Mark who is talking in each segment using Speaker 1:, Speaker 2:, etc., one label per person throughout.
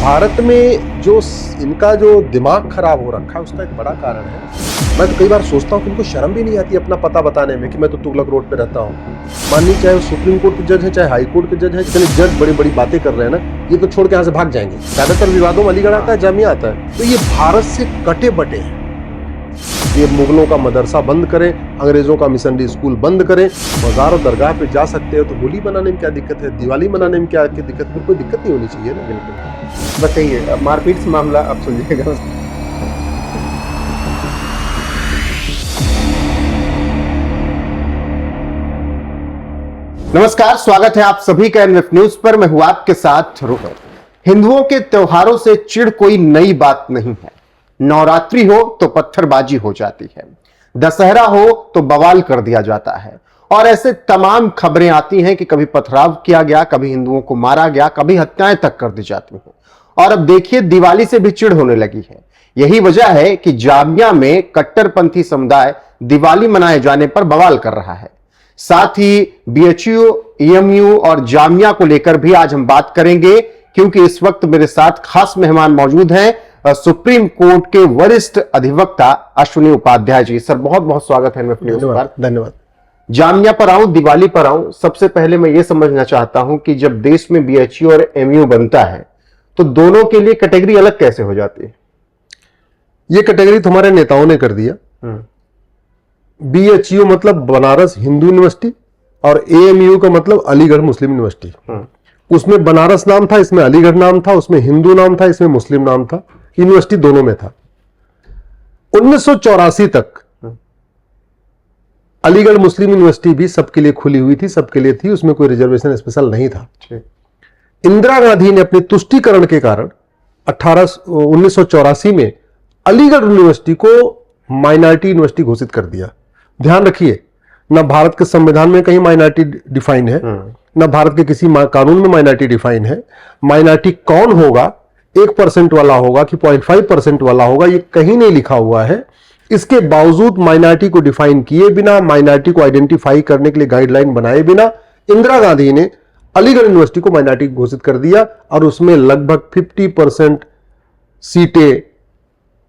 Speaker 1: भारत में जो इनका जो दिमाग खराब हो रखा है उसका एक बड़ा कारण है। मैं तो कई बार सोचता हूँ कि इनको शर्म भी नहीं आती अपना पता बताने में कि मैं तो तुगलक रोड पे रहता हूँ। माननीय चाहे वो सुप्रीम कोर्ट के जज है चाहे हाई कोर्ट के जज है, जितने जज बड़ी बड़ी बातें कर रहे हैं ना, ये तो छोड़ के यहाँ से भाग जाएंगे। ज्यादातर विवादों में अलीगढ़ आता है, जामिया आता है। तो ये भारत से कटे बटे हैं। ये मुगलों का मदरसा बंद करें, अंग्रेजों का मिशनरी स्कूल बंद करें, मजार और दरगाह पे जा सकते हो तो होली मनाने में क्या दिक्कत है, दिवाली मनाने में क्या दिक्कत है? कोई दिक्कत नहीं होनी चाहिए ना।
Speaker 2: बिल्कुल बताइए, मारपीट से मामला आप सुनिएगा। नमस्कार, स्वागत है आप सभी का एनएफ न्यूज पर। मैं हूं आपके साथ रोहन। हिंदुओं के त्योहारों से चिढ़ कोई नई बात नहीं है। नवरात्रि हो तो पत्थरबाजी हो जाती है, दशहरा हो तो बवाल कर दिया जाता है, और ऐसे तमाम खबरें आती हैं कि कभी पथराव किया गया, कभी हिंदुओं को मारा गया, कभी हत्याएं तक कर दी जाती हैं। और अब देखिए, दिवाली से भी चिढ़ होने लगी है। यही वजह है कि जामिया में कट्टरपंथी समुदाय दिवाली मनाए जाने पर बवाल कर रहा है। साथ ही बीएचयू, एएमयू और जामिया को लेकर भी आज हम बात करेंगे, क्योंकि इस वक्त मेरे साथ खास मेहमान मौजूद हैं, सुप्रीम कोर्ट के वरिष्ठ अधिवक्ता अश्विनी उपाध्याय जी। सर, बहुत बहुत स्वागत है एनएफ न्यूज पर।
Speaker 1: धन्यवाद।
Speaker 2: जामिया पर आऊं, दिवाली पर आऊं, सबसे पहले मैं ये समझना चाहता हूं कि जब देश में बीएचयू और एमयू बनता है तो दोनों के लिए कैटेगरी अलग कैसे हो जाती है?
Speaker 1: ये कैटेगरी तुम्हारे नेताओं ने कर दिया। बीएचयू मतलब बनारस हिंदू यूनिवर्सिटी और एएमयू का मतलब अलीगढ़ मुस्लिम यूनिवर्सिटी। उसमें बनारस नाम था, इसमें अलीगढ़ नाम था, उसमें हिंदू नाम था, इसमें मुस्लिम नाम था। यूनिवर्सिटी दोनों में था। 1984 तक अलीगढ़ मुस्लिम यूनिवर्सिटी भी सबके लिए खुली हुई थी, सबके लिए थी, उसमें कोई रिजर्वेशन स्पेशल नहीं था। इंदिरा गांधी ने अपने तुष्टीकरण के कारण 1984 में अलीगढ़ यूनिवर्सिटी को माइनॉरिटी यूनिवर्सिटी घोषित कर दिया। ध्यान रखिए, ना भारत के संविधान में कहीं माइनॉरिटी डिफाइन है, ना भारत के किसी कानून में माइनॉरिटी डिफाइन है। माइनॉरिटी कौन होगा, 1% वाला होगा कि 0.5% वाला होगा, ये कहीं नहीं लिखा हुआ है। इसके बावजूद माइनॉरिटी को डिफाइन किए बिना, माइनॉरिटी को आइडेंटिफाई करने के लिए गाइडलाइन बनाए बिना इंदिरा गांधी ने अलीगढ़ यूनिवर्सिटी को माइनॉरिटी घोषित कर दिया, और उसमें लगभग 50% सीटें,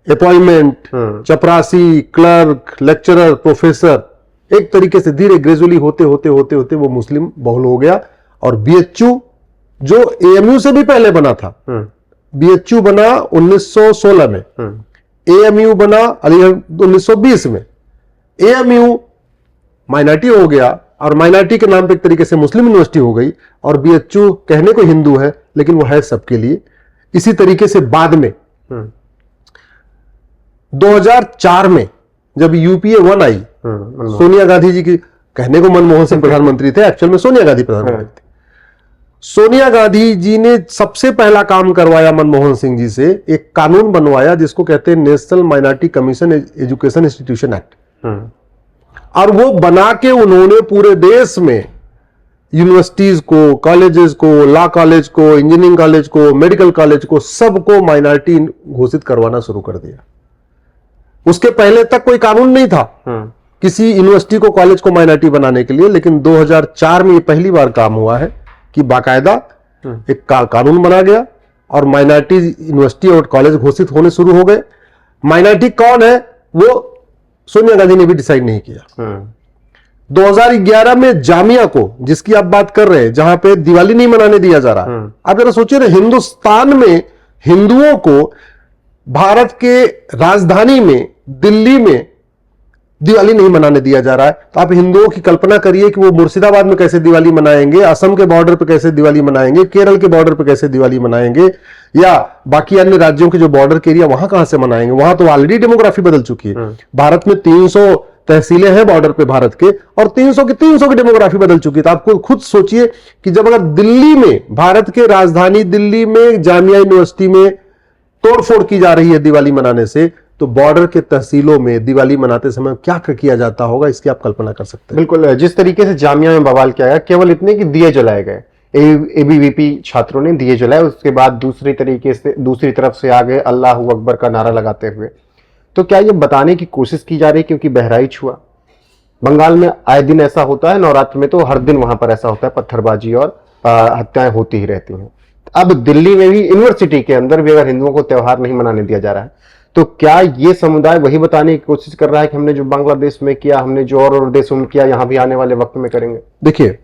Speaker 1: अपॉइंटमेंट, चपरासी, क्लर्क, लेक्चरर, प्रोफेसर, एक तरीके से धीरे ग्रेजुअली होते होते होते होते वो मुस्लिम बहुल हो गया। और बीएचयू जो एएमयू से भी पहले बना था, बीएचयू बना 1916 में, एएमयू बना अलीगढ़ 1920 में। एएमयू माइनॉरिटी हो गया और माइनॉरिटी के नाम पे एक तरीके से मुस्लिम यूनिवर्सिटी हो गई, और बीएचयू कहने को हिंदू है लेकिन वो है सबके लिए। इसी तरीके से बाद में 2004 में जब यूपीए 1 आई, सोनिया गांधी जी की, कहने को मनमोहन सिंह प्रधानमंत्री थे, एक्चुअल में सोनिया गांधी प्रधानमंत्री थे। सोनिया गांधी जी ने सबसे पहला काम करवाया मनमोहन सिंह जी से, एक कानून बनवाया जिसको कहते हैं national minority commission education institution act. और वो बना के उन्होंने पूरे देश में यूनिवर्सिटीज को, कॉलेजेस को, लॉ कॉलेज को, इंजीनियरिंग कॉलेज को, मेडिकल कॉलेज को, सबको माइनॉरिटी घोषित करवाना शुरू कर दिया। उसके पहले तक कोई कानून नहीं था किसी यूनिवर्सिटी को, कॉलेज को माइनॉरिटी बनाने के लिए, लेकिन 2004 में ये पहली बार काम हुआ है कि बाकायदा एक कानून बना गया और माइनॉरिटी यूनिवर्सिटी और कॉलेज घोषित होने शुरू हो गए। माइनॉरिटी कौन है वो सोनिया गांधी ने भी डिसाइड नहीं किया। 2011 में जामिया को, जिसकी आप बात कर रहे हैं, जहां पे दिवाली नहीं मनाने दिया जा रहा, आप जरा सोचिए ना, हिंदुस्तान में हिंदुओं को भारत के राजधानी में दिल्ली में दिवाली नहीं मनाने दिया जा रहा है, तो आप हिंदुओं की कल्पना करिए कि वो मुर्शिदाबाद में कैसे दिवाली मनाएंगे, असम के बॉर्डर पे कैसे दिवाली मनाएंगे, केरल के बॉर्डर पे कैसे दिवाली मनाएंगे, या बाकी अन्य राज्यों के जो बॉर्डर के एरिया वहां कहां से मनाएंगे। वहां तो ऑलरेडी डेमोग्राफी बदल चुकी है। भारत में 300 तहसीलें हैं बॉर्डर पे भारत के, और 300 की डेमोग्राफी बदल चुकी है। तो आपको खुद सोचिए कि जब अगर दिल्ली में, भारत के राजधानी दिल्ली में जामिया यूनिवर्सिटी में तोड़फोड़ की जा रही है दिवाली मनाने से, तो बॉर्डर के तहसीलों में दिवाली मनाते समय क्या किया जाता होगा, इसकी आप कल्पना कर सकते हैं।
Speaker 2: बिल्कुल, जिस तरीके से जामिया में बवाल किया गया, केवल इतने कि दिए जलाए गए, एबीवीपी छात्रों ने दिए जलाए, उसके बाद दूसरी तरफ से आ गए अल्लाह अकबर का नारा लगाते हुए। तो क्या ये बताने की कोशिश की जा रही है क्योंकि बहराइच हुआ? बंगाल में आए दिन ऐसा होता है, नवरात्र में तो हर दिन वहां पर ऐसा होता है, पत्थरबाजी और हत्याएं होती ही रहती हैं। अब दिल्ली में भी यूनिवर्सिटी के अंदर भी अगर हिंदुओं को त्योहार नहीं मनाने दिया जा रहा है, तो क्या ये समुदाय वही बताने की कोशिश कर रहा है कि हमने जो बांग्लादेश में किया, हमने जो और देशों में किया, यहां भी आने वाले वक्त में करेंगे?
Speaker 1: देखिए,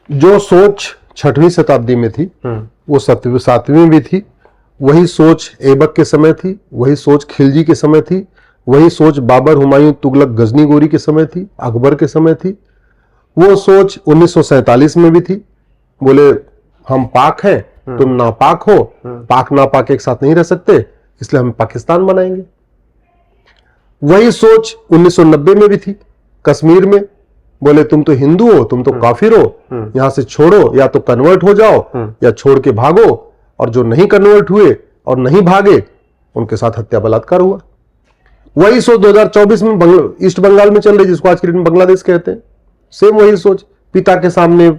Speaker 1: जो सोच 6वीं शताब्दी में थी वो 7वीं में भी थी, वही सोच ऐबक के समय थी, वही सोच खिलजी के समय थी, वही सोच बाबर, हुमायूं, तुगलक, गजनी गोरी के समय थी, अकबर के समय थी, वो सोच 1947 में भी थी। बोले हम पाक हैं, तुम नापाक हो, पाक नापाक एक साथ नहीं रह सकते, इसलिए हम पाकिस्तान बनाएंगे। वही सोच 1990 में भी थी कश्मीर में। बोले तुम तो हिंदू हो, तुम तो काफिर हो, यहां से छोड़ो, या तो कन्वर्ट हो जाओ या छोड़ के भागो। और जो नहीं कन्वर्ट हुए और नहीं भागे उनके साथ हत्या बलात्कार हुआ। वही सोच 2024 में ईस्ट बंगाल में चल रही, जिसको आज की डेट में बांग्लादेश कहते हैं। सेम वही सोच, पिता के सामने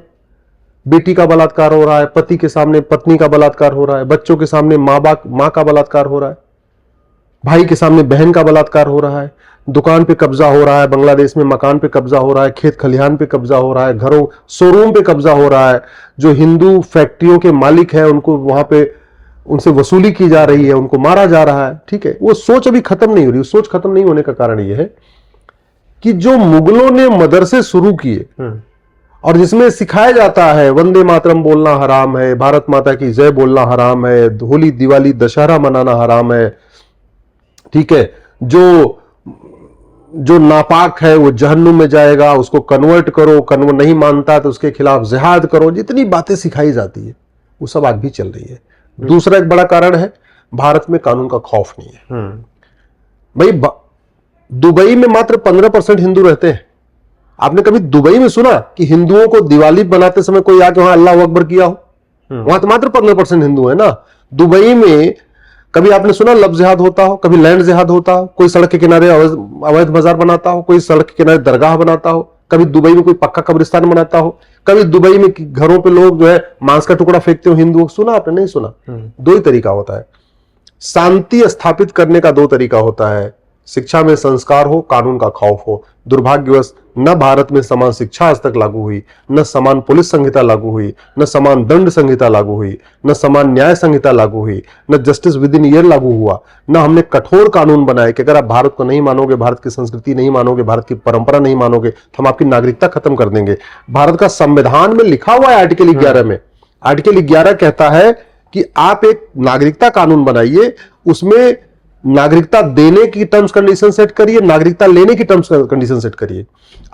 Speaker 1: बेटी का बलात्कार हो रहा है, पति के सामने पत्नी का बलात्कार हो रहा है, बच्चों के सामने मां का बलात्कार हो रहा है, भाई के सामने बहन का बलात्कार हो रहा है, दुकान पे कब्जा हो रहा है बांग्लादेश में, मकान पे कब्जा हो रहा है, खेत खलिहान पे कब्जा हो रहा है, घरों शोरूम पे कब्जा हो रहा है। जो हिंदू फैक्ट्रियों के मालिक हैं उनको वहां पे उनसे वसूली की जा रही है, उनको मारा जा रहा है। ठीक है, वो सोच अभी खत्म नहीं हो रही। सोच खत्म नहीं होने का कारण यह है कि जो मुगलों ने मदरसे शुरू किए और जिसमें सिखाया जाता है वंदे मातरम बोलना हराम है, भारत माता की जय बोलना हराम है, होली दिवाली दशहरा मनाना हराम है, ठीक है, जो नापाक है वो जहन्नुम में जाएगा, उसको कन्वर्ट करो, कन्वर्ट नहीं मानता तो उसके खिलाफ जिहाद करो, जितनी बातें सिखाई जाती है वो सब आज भी चल रही है। दूसरा एक बड़ा कारण है, भारत में कानून का खौफ नहीं है। भाई दुबई में मात्र 15% हिंदू रहते हैं। आपने कभी दुबई में सुना कि हिंदुओं को दिवाली बनाते समय कोई आके वहां अल्लाह अकबर किया हो? वहां तो मात्र 15% हिंदू है ना। दुबई में कभी आपने सुना लव जिहाद होता हो, कभी लैंड जिहाद होता हो, कोई सड़क के किनारे अवैध बाजार बनाता हो, कोई सड़क के किनारे दरगाह बनाता हो, कभी दुबई में कोई पक्का कब्रिस्तान बनाता हो, कभी दुबई में घरों पे लोग जो है मांस का टुकड़ा फेंकते हो हिंदुओं? सुना आपने? नहीं सुना। दो ही तरीका होता है शांति स्थापित करने का, दो तरीका होता है, शिक्षा में संस्कार हो, कानून का खौफ हो। दुर्भाग्यवश न भारत में समान शिक्षा आज तक लागू हुई, न समान पुलिस संहिता लागू हुई, न समान दंड संहिता लागू हुई, न समान न्याय संहिता लागू हुई, न जस्टिस विद इन ईयर लागू हुआ, न हमने कठोर कानून बनाए कि अगर आप भारत को नहीं मानोगे, भारत की संस्कृति नहीं मानोगे, भारत की परंपरा नहीं मानोगे तो हम आपकी नागरिकता खत्म कर देंगे। भारत का संविधान में लिखा हुआ है आर्टिकल 11 में, आर्टिकल 11 कहता है कि आप एक नागरिकता कानून बनाइए, उसमें नागरिकता देने की टर्म्स कंडीशन सेट करिए, नागरिकता लेने की टर्म्स कंडीशन सेट करिए।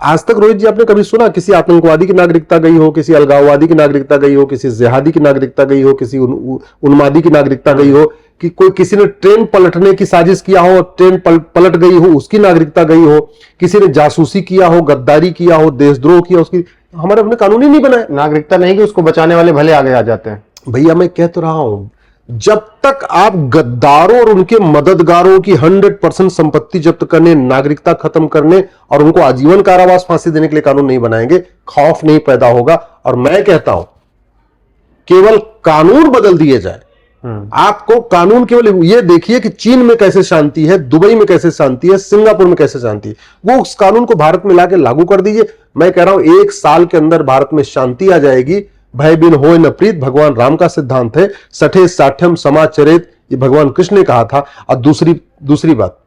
Speaker 1: आज तक रोहित जी आपने कभी सुना किसी आतंकवादी की नागरिकता गई हो, किसी अलगाववादी की नागरिकता गई हो, किसी जिहादी की नागरिकता गई हो, किसी उन्मादी की नागरिकता गई हो, कि कोई किसी ने ट्रेन पलटने की साजिश किया हो, ट्रेन पलट गई हो, उसकी नागरिकता गई हो, किसी ने जासूसी किया हो, गद्दारी किया हो, देशद्रोह किया, उसकी हमारे अपने कानून ही नहीं बनाए।
Speaker 2: नागरिकता नहीं कि उसको बचाने वाले भले आगे आ जाते हैं।
Speaker 1: भैया मैं कह तो रहा हूं, जब तक आप गद्दारों और उनके मददगारों की 100% संपत्ति जब्त करने, नागरिकता खत्म करने और उनको आजीवन कारावास फांसी देने के लिए कानून नहीं बनाएंगे, खौफ नहीं पैदा होगा। और मैं कहता हूं केवल कानून बदल दिए जाए। आपको कानून केवल ये देखिए कि चीन में कैसे शांति है, दुबई में कैसे शांति है, सिंगापुर में कैसे शांति है, वो उस कानून को भारत में लाके लागू कर दीजिए। मैं कह रहा हूं 1 साल के अंदर भारत में शांति आ जाएगी। भय बिन होय न प्रीत भगवान राम का सिद्धांत है। सठे साठ्यम समाचरित, ये भगवान कृष्ण ने कहा था। और दूसरी बात,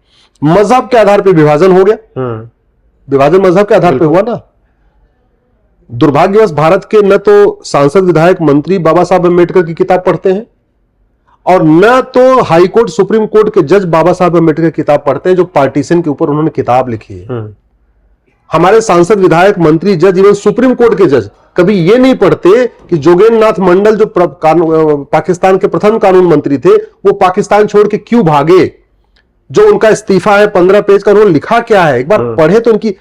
Speaker 1: मजहब के आधार पर विभाजन हो गया। विभाजन मजहब के आधार पर हुआ ना। दुर्भाग्यवश भारत के न तो सांसद, विधायक, मंत्री बाबा साहब अम्बेडकर की किताब पढ़ते हैं और न तो हाई कोर्ट, सुप्रीम कोर्ट के जज बाबा साहब अम्बेडकर की किताब पढ़ते हैं, जो पार्टीशन के ऊपर उन्होंने किताब लिखी है। हमारे सांसद, विधायक, मंत्री, जज, इवन सुप्रीम कोर्ट के जज कभी ये नहीं पढ़ते कि जोगेंद्र नाथ मंडल जो पाकिस्तान के प्रथम कानून मंत्री थे, वो पाकिस्तान छोड़ के क्यों भागे। जो उनका इस्तीफा है 15 पेज का, उन्होंने लिखा क्या है एक बार पढ़े तो। उनकी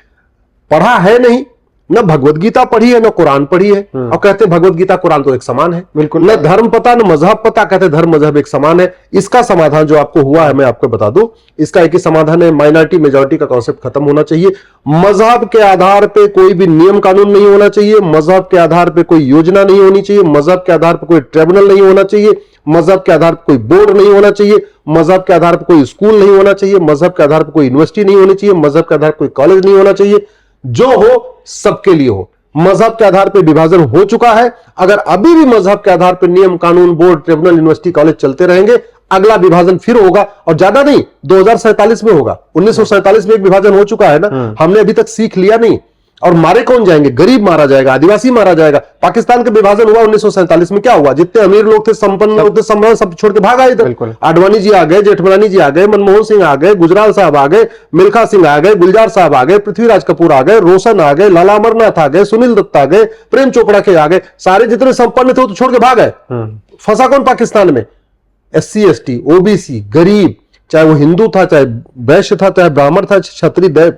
Speaker 1: पढ़ा है नहीं, न भगवत गीता पढ़ी है, न कुरान पढ़ी है, और कहते हैं भगवत गीता कुरान तो एक समान है। बिल्कुल, न धर्म पता न मजहब पता, कहते धर्म मजहब एक समान है। इसका समाधान जो आपको हुआ है मैं आपको बता दूं, इसका एक ही समाधान है, माइनॉरिटी मेजॉरिटी का कॉन्सेप्ट खत्म होना चाहिए। मजहब के आधार पर कोई भी नियम कानून नहीं होना चाहिए, मजहब के आधार पर कोई योजना नहीं होनी चाहिए, मजहब के आधार पर कोई ट्रिब्यूनल नहीं होना चाहिए, मजहब के आधार पर कोई बोर्ड नहीं होना चाहिए, मजहब के आधार पर कोई स्कूल नहीं होना चाहिए, मजहब के आधार पर कोई यूनिवर्सिटी नहीं होनी चाहिए, मजहब के आधार पर कोई कॉलेज नहीं होना चाहिए। जो हो सबके लिए हो। मजहब के आधार पर विभाजन हो चुका है। अगर अभी भी मजहब के आधार पर नियम कानून बोर्ड ट्रिब्यूनल यूनिवर्सिटी कॉलेज चलते रहेंगे, अगला विभाजन फिर होगा, और ज्यादा नहीं 2047 में होगा। 1947 में एक विभाजन हो चुका है ना, हमने अभी तक सीख लिया नहीं। और मारे कौन जाएंगे? गरीब मारा जाएगा, आदिवासी मारा जाएगा। पाकिस्तान का विभाजन हुआ 1947 में, क्या हुआ? जितने अमीर लोग थे, संपन्न लोग थे, संभव सब छोड़ के भाग आए इधर। आडवाणी जी आ गए, जेठमलानी जी आ गए, मनमोहन सिंह आ गए, गुजराल साहब आ गए, मिल्खा सिंह आ गए, गुलजार साहब आ गए, पृथ्वीराज कपूर आ गए, रोशन आ गए, लाला अमरनाथ आ गए, सुनील दत्त आ गए, प्रेम चोपड़ा के आ गए। सारे जितने संपन्न थे वो तो छोड़ के भाग गए। फंसा कौन पाकिस्तान में? SC ST OBC गरीब, चाहे वो हिंदू था, चाहे वैश्य था, चाहे ब्राह्मण था, क्षत्रिय,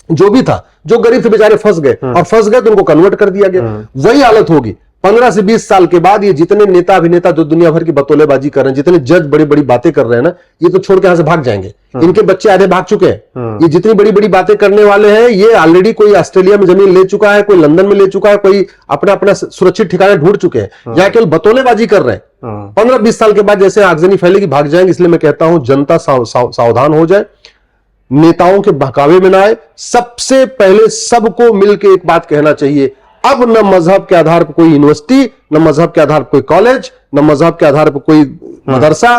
Speaker 1: जो भी था, जो गरीब थे बेचारे फंस गए, और फंस गए तो उनको कन्वर्ट कर दिया गया। वही हालत होगी 15 से 20 साल के बाद। ये जितने नेता अभिनेता जो दुनिया भर की बतौलेबाजी कर रहे हैं, जितने जज बड़ी बड़ी बातें कर रहे हैं ना, ये तो छोड़ के यहां से भाग जाएंगे। इनके बच्चे आधे भाग चुके हैं। ये जितनी बड़ी बड़ी बातें करने वाले हैं, ये ऑलरेडी कोई ऑस्ट्रेलिया में जमीन ले चुका है, कोई लंदन में ले चुका है, कोई अपना अपना सुरक्षित ठिकाना ढूंढ चुके हैं, या केवल बतौलेबाजी कर रहे हैं। 15-20 साल के बाद जैसे आगजनी फैलेगी, भाग जाएंगे। इसलिए मैं कहता हूं जनता सावधान हो जाए, नेताओं के बहकावे में ना आए। सबसे पहले सबको मिलकर एक बात कहना चाहिए, अब न मजहब के आधार पर कोई यूनिवर्सिटी, न मजहब के आधार पर कोई कॉलेज, न मजहब के आधार पर कोई मदरसा,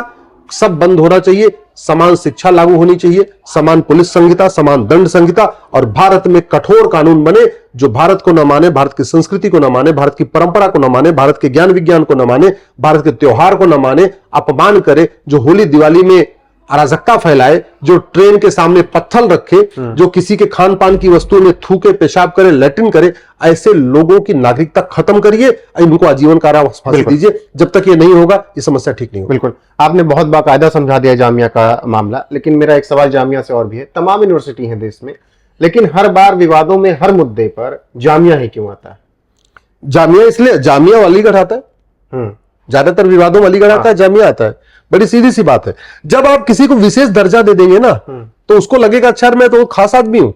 Speaker 1: सब बंद होना चाहिए। समान शिक्षा लागू होनी चाहिए, समान पुलिस संहिता, समान दंड संहिता, और भारत में कठोर कानून बने। जो भारत को न माने, भारत की संस्कृति को न माने, भारत की परंपरा को न माने, भारत के ज्ञान विज्ञान को न माने, भारत के त्योहार को न माने, अपमान करे, जो होली दिवाली में अराजकता फैलाए, जो ट्रेन के सामने पत्थर रखे, जो किसी के खान पान की वस्तुओं में थूके, पेशाब करे, लैट्रिन करे, ऐसे लोगों की नागरिकता खत्म करिए, इनको आजीवन कारावास फांसी दीजिए। जब तक ये नहीं होगा ये समस्या ठीक नहीं होगी।
Speaker 2: बिल्कुल, आपने बहुत बाकायदा समझा दिया जामिया का मामला। लेकिन मेरा एक सवाल जामिया से और भी है। तमाम यूनिवर्सिटी हैं देश में, लेकिन हर बार विवादों में, हर मुद्दे पर जामिया ही क्यों आता है?
Speaker 1: जामिया इसलिए, जामिया अलीगढ़ आता है, ज्यादातर विवादों में अलीगढ़ आता है, जामिया आता है। बड़ी सीधी सी बात है। जब आप किसी को विशेष दर्जा दे देंगे ना, तो उसको लगेगा अच्छा मैं तो खास आदमी हूं।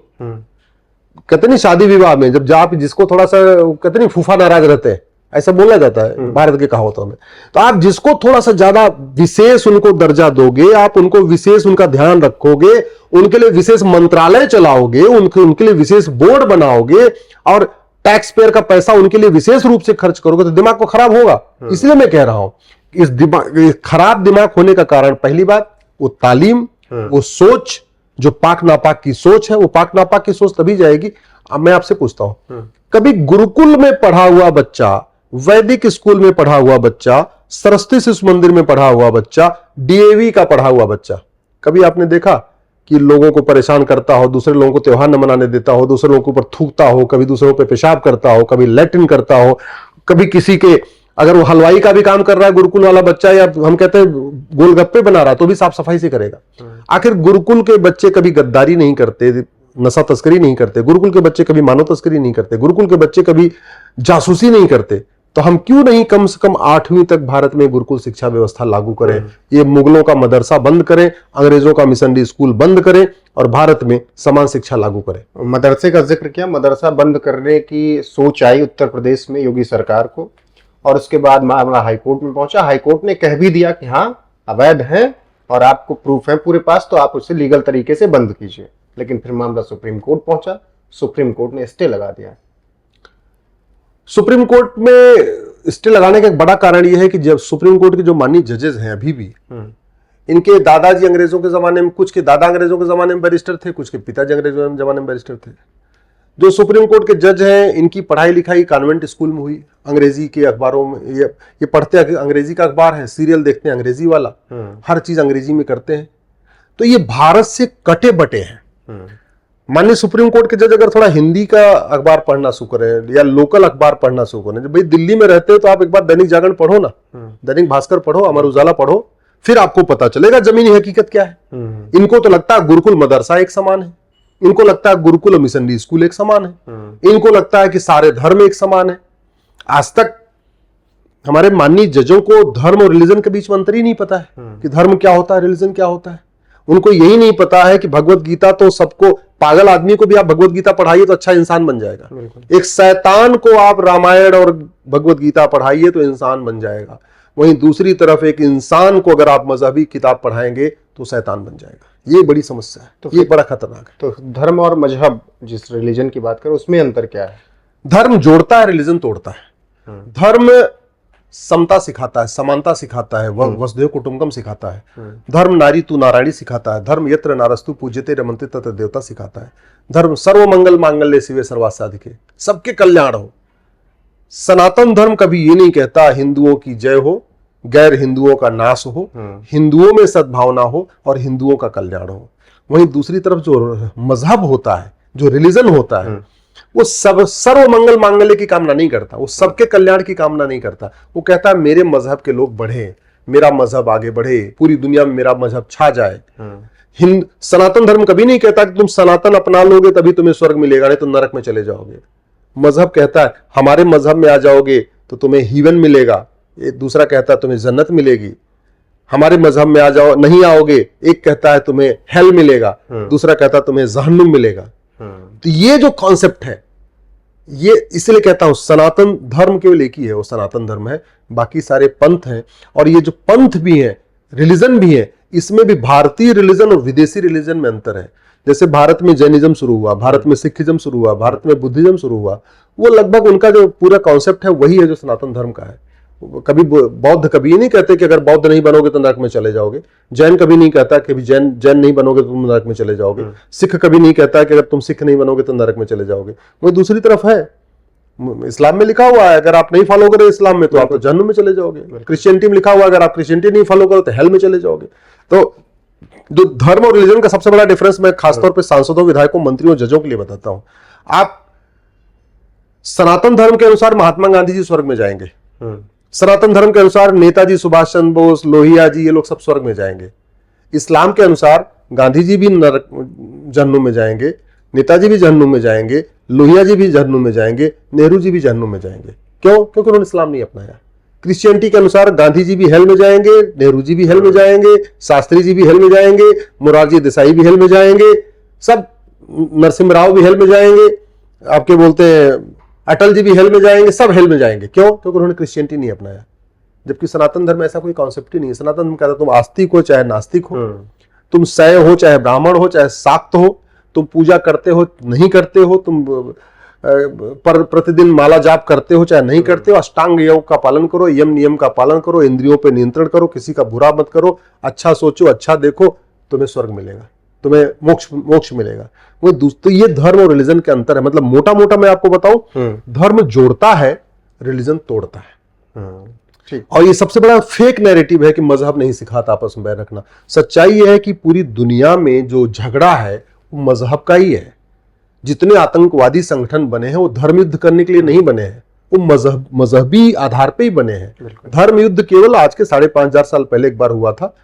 Speaker 1: कहते नहीं शादी विवाह में जब आप जिसको थोड़ा सा, कहते नहीं फूफा नाराज रहते हैं, ऐसा बोला जाता है भारत के कहावतों में। तो आप जिसको थोड़ा सा ज्यादा विशेष उनको दर्जा दोगे, आप उनको विशेष उनका ध्यान रखोगे, उनके लिए विशेष मंत्रालय चलाओगे, उनके लिए विशेष बोर्ड बनाओगे, और टैक्स पेयर का पैसा उनके लिए विशेष रूप से खर्च करोगे, तो दिमाग को खराब होगा। इसलिए मैं कह रहा हूं, इस खराब दिमाग होने का कारण पहली बात वो तालीम, वो सोच, जो पाक नापाक की सोच है, वो पाक नापाक की सोच तभी जाएगी। अब मैं आपसे पूछता हूं, कभी गुरुकुल में पढ़ा हुआ बच्चा, वैदिक स्कूल में पढ़ा हुआ बच्चा, सरस्वती शिशु मंदिर में पढ़ा हुआ बच्चा, DAV का पढ़ा हुआ बच्चा, कभी आपने देखा कि लोगों को परेशान करता हो, दूसरे लोगों को त्योहार न मनाने देता हो, दूसरे लोगों के ऊपर थूकता हो, कभी दूसरों पे पेशाब करता हो, कभी लैट्रिन करता हो, कभी किसी के, अगर वो हलवाई का भी काम कर रहा है गुरुकुल वाला बच्चा, या हम कहते हैं गोलगप्पे बना रहा है, तो भी साफ सफाई से करेगा। आखिर गुरुकुल के बच्चे कभी गद्दारी नहीं करते, नशा तस्करी नहीं करते, गुरुकुल के बच्चे कभी मानव तस्करी नहीं करते, गुरुकुल के बच्चे कभी जासूसी नहीं करते, तो हम क्यों नहीं कम से कम 8वीं तक भारत में गुरुकुल शिक्षा व्यवस्था लागू करें? ये मुगलों का मदरसा बंद करें, अंग्रेजों का मिशनरी स्कूल बंद करें, और भारत में समान शिक्षा लागू करें।
Speaker 2: मदरसे का जिक्र किया, मदरसा बंद करने की सोच आई उत्तर प्रदेश में योगी सरकार को, और उसके बाद मामला हाईकोर्ट में पहुंचा। हाईकोर्ट ने कह भी दिया कि हाँ अवैध है और आपको प्रूफ है पूरे पास, तो आप उसे लीगल तरीके से बंद कीजिए। लेकिन फिर मामला सुप्रीम कोर्ट पहुंचा, सुप्रीम कोर्ट ने स्टे लगा दिया।
Speaker 1: सुप्रीम कोर्ट में स्टे लगाने का एक बड़ा कारण यह है कि जब सुप्रीम कोर्ट के जो माननीय जजेस हैं अभी भी, इनके दादाजी अंग्रेजों के जमाने में, कुछ के दादा अंग्रेजों के जमाने में बैरिस्टर थे, कुछ के पिताजी अंग्रेजों के जमाने में बैरिस्टर थे। जो सुप्रीम कोर्ट के जज हैं, इनकी पढ़ाई लिखाई कॉन्वेंट स्कूल में हुई, अंग्रेजी के अखबारों में ये पढ़ते हैं, अंग्रेजी का अखबार है, सीरियल देखते हैं अंग्रेजी वाला, हर चीज अंग्रेजी में करते हैं, तो ये भारत से कटे बटे हैं। माननीय सुप्रीम कोर्ट के जज अगर थोड़ा हिंदी का अखबार पढ़ना शुरू करें या लोकल अखबार पढ़ना शुरू करें, जब भाई दिल्ली में रहते हो तो आप एक बार दैनिक जागरण पढ़ो ना, दैनिक भास्कर पढ़ो, अमर उजाला पढ़ो, फिर आपको पता चलेगा जमीनी हकीकत क्या है। इनको तो लगता है गुरुकुल मदरसा एक समान है, इनको लगता है गुरुकुल और मिशनरी स्कूल एक समान है, इनको लगता है कि सारे धर्म एक समान है। आज तक हमारे माननीय जजों को धर्म और रिलीजन के बीच में अंतर ही नहीं पता है कि धर्म क्या होता है, रिलीजन क्या होता है। उनको यही नहीं पता है कि भगवत गीता तो सबको, पागल आदमी को भी आप भगवत गीता पढ़ाइए तो अच्छा इंसान बन जाएगा, एक शैतान को आप रामायण और भगवत गीता पढ़ाइए तो इंसान बन जाएगा। वहीं दूसरी तरफ एक इंसान को अगर आप मजहबी किताब पढ़ाएंगे तो शैतान बन जाएगा। ये बड़ी समस्या है, तो ये बड़ा खतरनाक है।
Speaker 2: तो धर्म और मजहब, जिस रिलीजन की बात करें, उसमें अंतर क्या है?
Speaker 1: धर्म जोड़ता है, रिलीजन तोड़ता है। धर्म समता सिखाता है, समानता सिखाता है, वसुधैव कुटुंबकम सिखाता है। धर्म नारी तू नारायणी सिखाता है। धर्म यत्र नारस्तु पूज्यते रमन्ते तत्र देवता सिखाता है। धर्म सर्व मंगल मांगल्ये शिवे सर्वार्थ साधिके, सबके कल्याण हो। सनातन धर्म कभी ये नहीं कहता हिंदुओं की जय हो, गैर हिंदुओं का नाश हो, हिंदुओं में सद्भावना हो और हिंदुओं का कल्याण हो। वहीं दूसरी तरफ जो मजहब होता है, जो रिलीजन होता है, वो सब सर्व मंगल मांगल्य की कामना नहीं करता, वो सबके कल्याण की कामना नहीं करता। वो कहता है मेरे मजहब के लोग बढ़े, मेरा मजहब आगे बढ़े, पूरी दुनिया में मेरा मजहब छा जाए। सनातन धर्म कभी नहीं कहता कि तुम सनातन अपना लोगे तभी तुम्हें स्वर्ग मिलेगा, नहीं तो नरक में चले जाओगे। मजहब कहता है हमारे मजहब में आ जाओगे तो तुम्हें हीवन मिलेगा, एक दूसरा कहता है तुम्हें जन्नत मिलेगी। हमारे मजहब में आ जाओ, नहीं आओगे, एक कहता है तुम्हें हेल मिलेगा, दूसरा कहता है तुम्हें जहन्नुम मिलेगा। तो ये जो कॉन्सेप्ट है, ये इसलिए कहता हूं सनातन धर्म केवल एक ही है, वो सनातन धर्म है। बाकी सारे पंथ हैं, और ये जो पंथ भी है, रिलीजन भी है, इसमें भी भारतीय रिलीजन और विदेशी रिलीजन में अंतर है। जैसे भारत में जैनिज्म शुरू हुआ, भारत में सिखिज्म शुरू हुआ, भारत में बुद्धिज्म शुरू हुआ, वो लगभग उनका जो पूरा कॉन्सेप्ट है वही है जो सनातन धर्म का है। कभी बौद्ध कभी ये नहीं कहते कि अगर बौद्ध नहीं बनोगे तो नरक में चले जाओगे। जैन कभी नहीं कहता कि जैन नहीं बनोगे तो तुम नरक में चले जाओगे। सिख कभी नहीं कहता कि अगर तुम सिख नहीं बनोगे तो नरक में चले जाओगे। वो दूसरी तरफ है, इस्लाम में लिखा हुआ है अगर आप नहीं फॉलो करोगे इस्लाम में तो आप तो जहन्नुम में चले जाओगे। क्रिश्चियनिटी में लिखा हुआ है अगर आप क्रिश्चियनिटी नहीं फॉलो करो तो हेल में चले जाओगे। तो जो धर्म और रिलीजन का सबसे बड़ा डिफरेंस मैं खासतौर पर सांसदों, विधायकों, मंत्रियों, जजों के लिए बताता हूं। आप सनातन धर्म के अनुसार महात्मा गांधी जी स्वर्ग में जाएंगे, सनातन धर्म के अनुसार नेताजी सुभाष चंद्र बोस, लोहिया जी, ये लोग सब स्वर्ग में जाएंगे। इस्लाम के अनुसार गांधी जी भी नरक जहन्नुम में जाएंगे, नेताजी भी जहन्नुम में जाएंगे, लोहिया जी भी जहन्नुम में जाएंगे, नेहरू जी भी जहन्नुम में जाएंगे। क्यों? क्योंकि उन्होंने इस्लाम नहीं अपनाया। क्रिश्चियनिटी के अनुसार गांधी जी भी हेल में जाएंगे, नेहरू जी भी हेल में जाएंगे, शास्त्री जी भी हेल में जाएंगे, मोरारजी देसाई भी हेल में जाएंगे, सब नरसिम्हा राव भी हेल में जाएंगे, आपके बोलते हैं अटल जी भी हेल में जाएंगे, सब हेल में जाएंगे। क्यों? क्योंकि उन्होंने क्रिश्चियनिटी नहीं अपनाया। जबकि सनातन धर्म में ऐसा कोई कॉन्सेप्ट ही नहीं है। सनातन धर्म कहता है तुम आस्तिक हो चाहे नास्तिक हो, तुम शैव हो चाहे ब्राह्मण हो चाहे शाक्त हो, तुम पूजा करते हो नहीं करते हो, तुम पर प्रतिदिन माला जाप करते हो चाहे नहीं करते हो, अष्टांग योग का पालन करो, यम नियम का पालन करो, इंद्रियों पे नियंत्रण करो, किसी का बुरा मत करो, अच्छा सोचो, अच्छा देखो, तुम्हें स्वर्ग मिलेगा, तुम्हें मोक्ष मिलेगा। वो दोस्तों ये धर्म और रिलीजन के अंतर है। मतलब मोटा मोटा मैं आपको बताऊं, धर्म जोड़ता है, रिलीजन तोड़ता है। और ये सबसे बड़ा फेक नैरेटिव है कि मजहब नहीं सिखाता आपस में बैर रखना। सच्चाई यह है कि पूरी दुनिया में जो झगड़ा है वो मजहब का ही है। जितने आतंकवादी संगठन बने हैं वो धर्म युद्ध करने के लिए नहीं बने हैं, वो मजहबी आधार पे ही बने हैं। धर्म युद्ध केवल आज के 5,500 साल पहले एक बार हुआ था,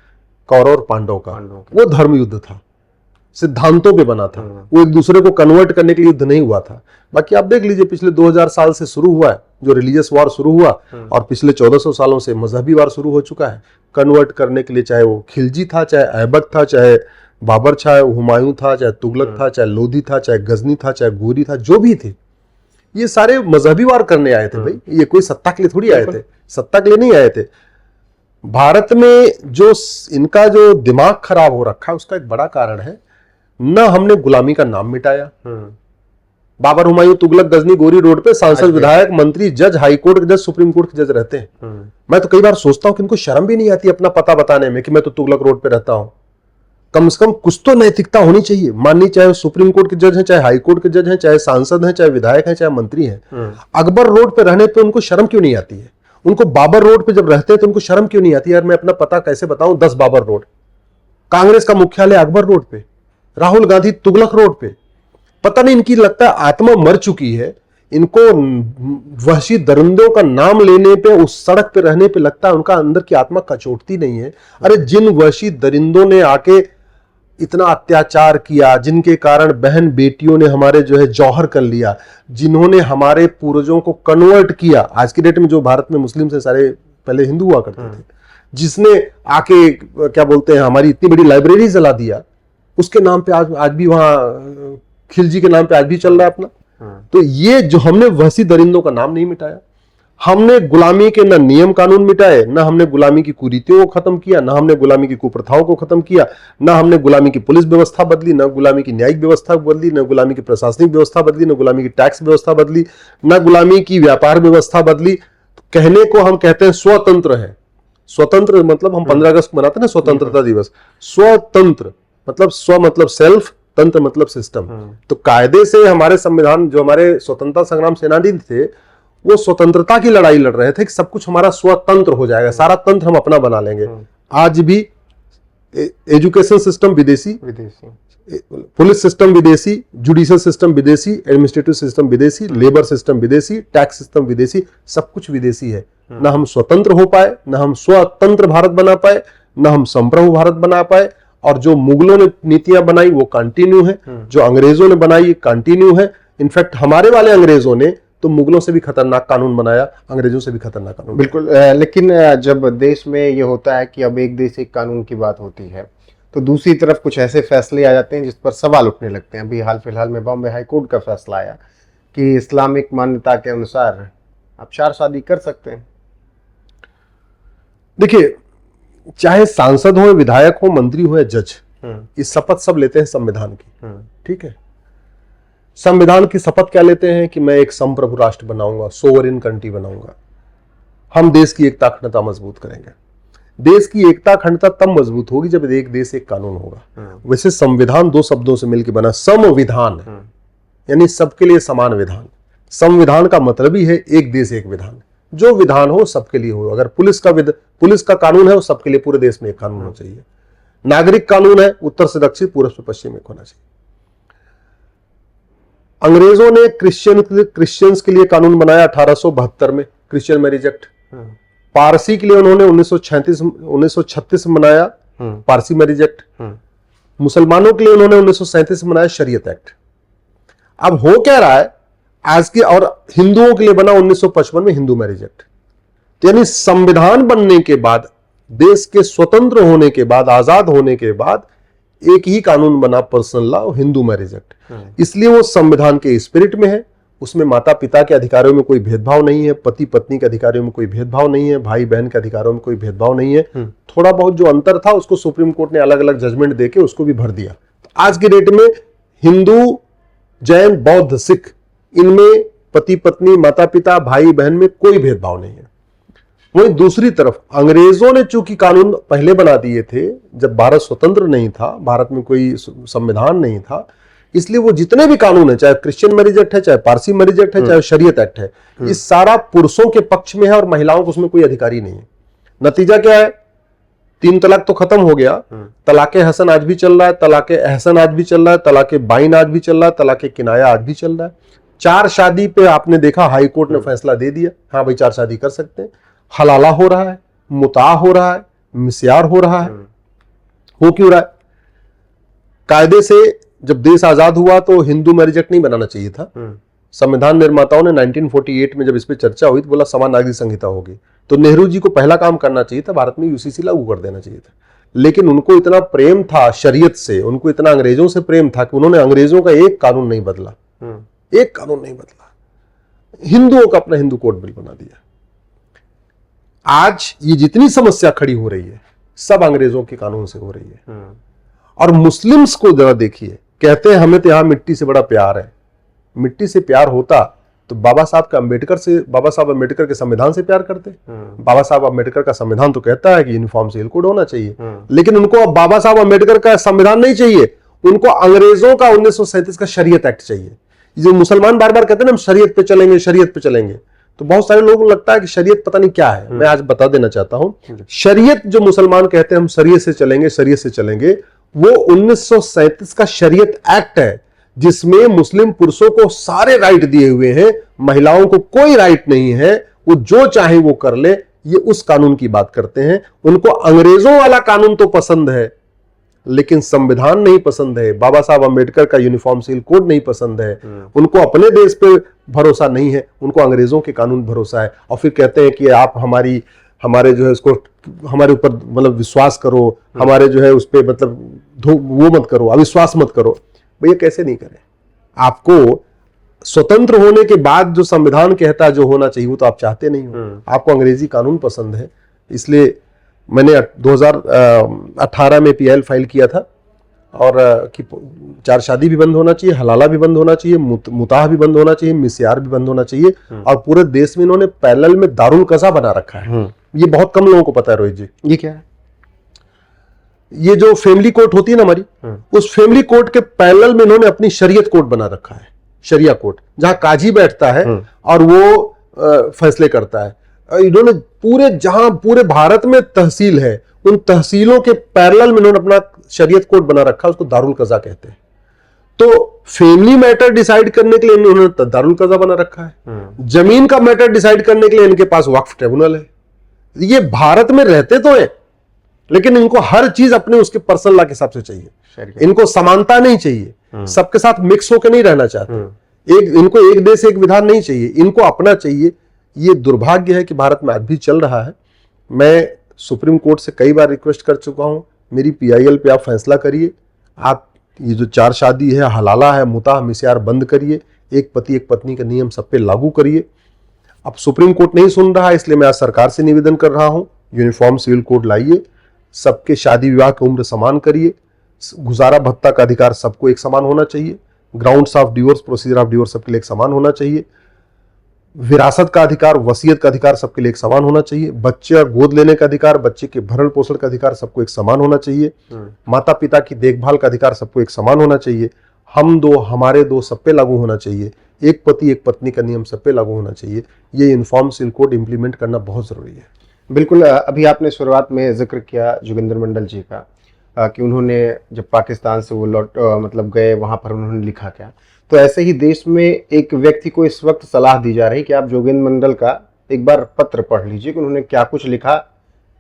Speaker 1: कौरव और पांडव का। वो धर्म युद्ध था, सिद्धांतों पे बना था, वो एक दूसरे को कन्वर्ट करने के लिए युद्ध नहीं हुआ था। बाकी आप देख लीजिए पिछले 2000 साल से शुरू हुआ है जो रिलीजियस वॉर शुरू हुआ, और पिछले 1400 सालों से मजहबी वार शुरू हो चुका है कन्वर्ट करने के लिए। चाहे वो खिलजी था, चाहे ऐबक था, चाहे बाबर, चाहे हुमायूं था, चाहे तुगलक था, चाहे लोधी था, चाहे गजनी था, चाहे गोरी था, जो भी थे, ये सारे मजहबी वार करने आए थे भाई। ये कोई सत्ता के लिए थोड़ी आए थे, सत्ता के लिए नहीं आए थे। भारत में जो इनका जो दिमाग खराब हो रखा है उसका एक बड़ा कारण है, न हमने गुलामी का नाम मिटाया। बाबर, हुमायूं, तुगलक, गजनी, गोरी रोड पे सांसद, विधायक, मंत्री, जज, हाई कोर्ट के जज, सुप्रीम कोर्ट के जज रहते हैं। मैं तो कई बार सोचता हूं कि इनको शर्म भी नहीं आती अपना पता बताने में कि मैं तो तुगलक रोड पे रहता हूं। कम से कम कुछ तो नैतिकता होनी चाहिए। माननी चाहे सुप्रीम कोर्ट के जज हैं, चाहे हाई कोर्ट के जज हैं, चाहे सांसद हैं, चाहे विधायक हैं, चाहे मंत्री हैं। अकबर रोड पे रहने पे उनको शर्म क्यों नहीं आती है? उनको बाबर रोड पे जब रहते हैं तो उनको शर्म क्यों नहीं आती? यार मैं अपना पता कैसे बताऊं? 10 बाबर रोड, कांग्रेस का मुख्यालय अकबर रोड पे, राहुल गांधी तुगलक रोड पे। पता नहीं इनकी लगता है आत्मा मर चुकी है, इनको वहशी दरिंदों का नाम लेने पे, उस सड़क पे रहने पे लगता है उनका अंदर की आत्मा कचोटती नहीं है। अरे जिन वहशी दरिंदों ने आके इतना अत्याचार किया, जिनके कारण बहन बेटियों ने हमारे जो है जौहर कर लिया, जिन्होंने हमारे पूर्वजों को कन्वर्ट किया, आज की डेट में जो भारत में मुस्लिम से सारे पहले हिंदू हुआ करते थे, जिसने आके क्या बोलते हैं हमारी इतनी बड़ी लाइब्रेरी जला दिया, उसके नाम पे आज भी वहां खिलजी के नाम पे आज भी चल रहा है अपना। तो ये जो हमने वहशी दरिंदों का नाम नहीं मिटाया, हमने गुलामी के न नियम कानून मिटाए, न हमने गुलामी की कुरीतियों को खत्म किया, न हमने गुलामी की कुप्रथाओं को खत्म किया, न हमने गुलामी की पुलिस व्यवस्था बदली, न गुलामी की न्यायिक व्यवस्था बदली, न गुलामी की प्रशासनिक व्यवस्था बदली, न गुलामी की टैक्स व्यवस्था बदली, न गुलामी की व्यापार व्यवस्था बदली। कहने को हम कहते हैं स्वतंत्र है। स्वतंत्र मतलब हम 15 अगस्त को मनाते हैं ना स्वतंत्रता दिवस। स्वतंत्र मतलब स्व मतलब सेल्फ, तंत्र मतलब सिस्टम। तो कायदे से हमारे संविधान, जो हमारे स्वतंत्रता संग्राम सेनानी थे, वो स्वतंत्रता की लड़ाई लड़ रहे थे कि सब कुछ हमारा स्वतंत्र हो जाएगा, सारा तंत्र हम अपना बना लेंगे। आज भी एजुकेशन सिस्टम विदेशी, पुलिस सिस्टम विदेशी, जुडिशियल सिस्टम विदेशी, एडमिनिस्ट्रेटिव सिस्टम विदेशी, लेबर सिस्टम विदेशी, टैक्स सिस्टम विदेशी, सब कुछ विदेशी है। ना हम स्वतंत्र हो पाए, ना हम स्वतंत्र भारत बना पाए, ना हम संप्रभु भारत बना पाए। और जो मुगलों ने नीतियां बनाई वो कंटिन्यू है, जो अंग्रेजों ने बनाई कंटिन्यू है। इनफैक्ट हमारे वाले अंग्रेजों ने तो मुगलों से भी खतरनाक कानून बनाया, अंग्रेजों से भी खतरनाक कानून।
Speaker 2: बिल्कुल। लेकिन जब देश में ये होता है कि अब एक देश एक कानून की बात होती है, तो दूसरी तरफ कुछ ऐसे फैसले आ जाते हैं जिस पर सवाल उठने लगते हैं। अभी हाल फिलहाल में बॉम्बे हाई कोर्ट का फैसला आया कि इस्लामिक मान्यता के अनुसार आप 4 शादी कर सकते हैं।
Speaker 1: देखिए, चाहे सांसद हो, विधायक हो, मंत्री हो या जज, ये शपथ सब लेते हैं संविधान की। ठीक है, संविधान की शपथ क्या लेते हैं कि मैं एक संप्रभु राष्ट्र बनाऊंगा, सोवरेन कंट्री बनाऊंगा, हम देश की एकता अखंडता मजबूत करेंगे। देश की एकता अखंडता तब मजबूत होगी जब एक देश एक कानून होगा। वैसे संविधान 2 शब्दों से मिलकर बना, संविधान यानी सबके लिए समान विधान। संविधान का मतलब ही है एक देश एक विधान, जो विधान हो सबके लिए हो। अगर पुलिस का कानून है वो सबके लिए, पूरे देश में एक कानून होना चाहिए। नागरिक कानून है, उत्तर से दक्षिण, पूर्व से पश्चिम एक होना चाहिए। अंग्रेजों ने क्रिश्चियंस के लिए कानून बनाया 1872 में, क्रिश्चियन मैरिज एक्ट। पारसी के लिए उन्होंने 1936 में बनाया पारसी मैरिज एक्ट। मुसलमानों के लिए उन्होंने 1937 में बनाया शरीयत एक्ट। अब हो क्या रहा है आज की, और हिंदुओं के लिए बना 1955 में हिंदू मैरिज एक्ट। यानी संविधान बनने के बाद, देश के स्वतंत्र होने के बाद, आजाद होने के बाद एक ही कानून बना, personal law, Hindu marriage act. इसलिए वो संविधान के स्पिरिट में है। उसमें माता पिता के अधिकारों में कोई भेदभाव नहीं है, पति पत्नी के अधिकारों में कोई भेदभाव नहीं है, भाई बहन के अधिकारों में कोई भेदभाव नहीं है। थोड़ा बहुत जो अंतर था उसको सुप्रीम कोर्ट ने अलग अलग जजमेंट देके उसको भी भर दिया। तो आज की डेट में हिंदू, जैन, बौद्ध, सिख, इनमें पति पत्नी, माता पिता, भाई बहन में कोई भेदभाव नहीं है। वहीं दूसरी तरफ अंग्रेजों ने चूंकि कानून पहले बना दिए थे, जब भारत स्वतंत्र नहीं था, भारत में कोई संविधान नहीं था, इसलिए वो जितने भी कानून है, चाहे क्रिश्चियन मैरिज एक्ट है, चाहे पारसी मैरिज एक्ट है, चाहे शरीयत एक्ट है, ये सारा पुरुषों के पक्ष में है और महिलाओं को उसमें कोई अधिकारी नहीं है। नतीजा क्या है? 3 तलाक तो खत्म हो गया, तलाके हसन आज भी चल रहा है, तलाके एहसन आज भी चल रहा है, तलाके बाइन आज भी चल रहा है, तलाके किनाया आज भी चल रहा है। 4 शादी पे आपने देखा हाई कोर्ट ने फैसला दे दिया, हाँ भाई 4 शादी कर सकते हैं। हलाला हो रहा है, मुता हो रहा है, मिस्यार हो रहा है। हो क्यों रहा है? कायदे से जब देश आजाद हुआ तो हिंदू मैरिज एक्ट नहीं बनाना चाहिए था। संविधान निर्माताओं ने 1948 में जब इस पे चर्चा हुई तो बोला समान नागरिक संहिता होगी, तो नेहरू जी को पहला काम करना चाहिए था, भारत में यूसीसी लागू कर देना चाहिए था। लेकिन उनको इतना प्रेम था शरीयत से, उनको इतना अंग्रेजों से प्रेम था कि उन्होंने अंग्रेजों का एक कानून नहीं बदला, एक कानून नहीं बदला, हिंदुओं का अपना हिंदू कोड बिल बना दिया। आज ये जितनी समस्या खड़ी हो रही है सब अंग्रेजों के कानून से हो रही है। और मुस्लिम्स को जरा देखिए, कहते हैं हमें तो यहां मिट्टी से बड़ा प्यार है। मिट्टी से प्यार होता तो बाबा साहब अम्बेडकर के संविधान से प्यार करते। बाबा साहब अम्बेडकर का संविधान तो कहता है कि यूनिफॉर्म सिविल कोड होना चाहिए, लेकिन उनको अब बाबा साहब अम्बेडकर का संविधान नहीं चाहिए, उनको अंग्रेजों का 1937 का शरीयत एक्ट चाहिए। जो मुसलमान बार बार कहते हैं ना हम शरीयत पे चलेंगे, शरीयत पे चलेंगे, तो बहुत सारे लोगों को लगता है कि शरीयत पता नहीं क्या है। मैं आज बता देना चाहता हूं, शरीयत जो मुसलमान कहते हैं हम शरीयत से चलेंगे, शरीयत से चलेंगे, वो 1937 का शरीयत एक्ट है जिसमें मुस्लिम पुरुषों को सारे राइट दिए हुए हैं, महिलाओं को कोई राइट नहीं है, वो जो चाहे वो कर ले। ये उस कानून की बात करते हैं। उनको अंग्रेजों वाला कानून तो पसंद है लेकिन संविधान नहीं पसंद है, बाबा साहब अम्बेडकर का यूनिफॉर्म सिविल कोड नहीं पसंद है, उनको अपने देश पे भरोसा नहीं है, उनको अंग्रेजों के कानून भरोसा है। और फिर कहते हैं कि आप हमारे जो है उसको हमारे ऊपर मतलब विश्वास करो, हमारे जो है उस पर मतलब वो मत करो, अविश्वास मत करो। भैया कैसे नहीं करें? आपको स्वतंत्र होने के बाद जो संविधान कहता है जो होना चाहिए वो तो आप चाहते नहीं हो, आपको अंग्रेजी कानून पसंद है। इसलिए मैंने 2018 में पीआईएल फाइल किया था और कि चार शादी भी बंद होना चाहिए, हलाला भी बंद होना चाहिए, मुताह भी बंद होना चाहिए, मिस्यार भी बंद होना चाहिए। और पूरे देश में इन्होंने पैरेलल में दारुल कज़ा बना रखा है। ये बहुत कम लोगों को पता है रोहित जी।
Speaker 2: ये क्या है?
Speaker 1: ये जो फैमिली कोर्ट होती है ना हमारी, उस फैमिली कोर्ट के पैरेलल में इन्होंने अपनी शरीयत कोर्ट बना रखा है, शरिया कोर्ट, जहां काजी बैठता है और वो फैसले करता है। इन्होंने पूरे भारत में तहसील है, उन तहसीलों के पैरेलल में इन्होंने अपना शरीयत कोर्ट बना रखा है, उसको दारुल कज़ा कहते हैं। तो फैमिली मैटर डिसाइड करने के लिए इन्होंने दारुल कज़ा बना रखा है। जमीन का मैटर डिसाइड करने के लिए इनके पास वक्फ ट्रिब्यूनल है। ये भारत में रहते तो है, लेकिन इनको हर चीज अपने उसके पर्सनल लॉ के हिसाब से चाहिए। इनको समानता नहीं चाहिए, सबके साथ मिक्स होकर नहीं रहना चाहते। इनको एक देश एक विधान नहीं चाहिए, इनको अपना चाहिए। ये दुर्भाग्य है कि भारत में आज भी चल रहा है। मैं सुप्रीम कोर्ट से कई बार रिक्वेस्ट कर चुका हूं, मेरी पीआईएल पे आप फैसला करिए। आप ये जो चार शादी है, हलाला है, मुताह मिस्यार बंद करिए। एक पति एक पत्नी का नियम सब पे लागू करिए। अब सुप्रीम कोर्ट नहीं सुन रहा है, इसलिए मैं आज सरकार से निवेदन कर रहा हूं, यूनिफॉर्म सिविल कोड लाइए, सबके शादी विवाह की उम्र समान करिए, गुजारा भत्ता का अधिकार सबको एक समान होना चाहिए, grounds of divorce, procedure of divorce सबके लिए एक समान होना चाहिए, विरासत का अधिकार, वसीयत का अधिकार सबके लिए एक समान होना चाहिए, बच्चे और गोद लेने का अधिकार, बच्चे के भरण पोषण का अधिकार सबको एक समान होना चाहिए, माता पिता की देखभाल का अधिकार सबको एक समान होना चाहिए, हम दो हमारे दो सब पे लागू होना चाहिए, एक पति एक पत्नी का नियम सब पे लागू होना चाहिए। ये यूनिफॉर्म सिविल कोड इंप्लीमेंट करना बहुत जरूरी है।
Speaker 2: बिल्कुल। अभी आपने शुरुआत में जिक्र किया जोगिंदर मंडल जी का कि उन्होंने जब पाकिस्तान से वो मतलब गए, वहां पर उन्होंने लिखा क्या। तो ऐसे ही देश में एक व्यक्ति को इस वक्त सलाह दी जा रही है कि आप जोगिंदर मंडल का एक बार पत्र पढ़ लीजिए कि उन्होंने क्या कुछ लिखा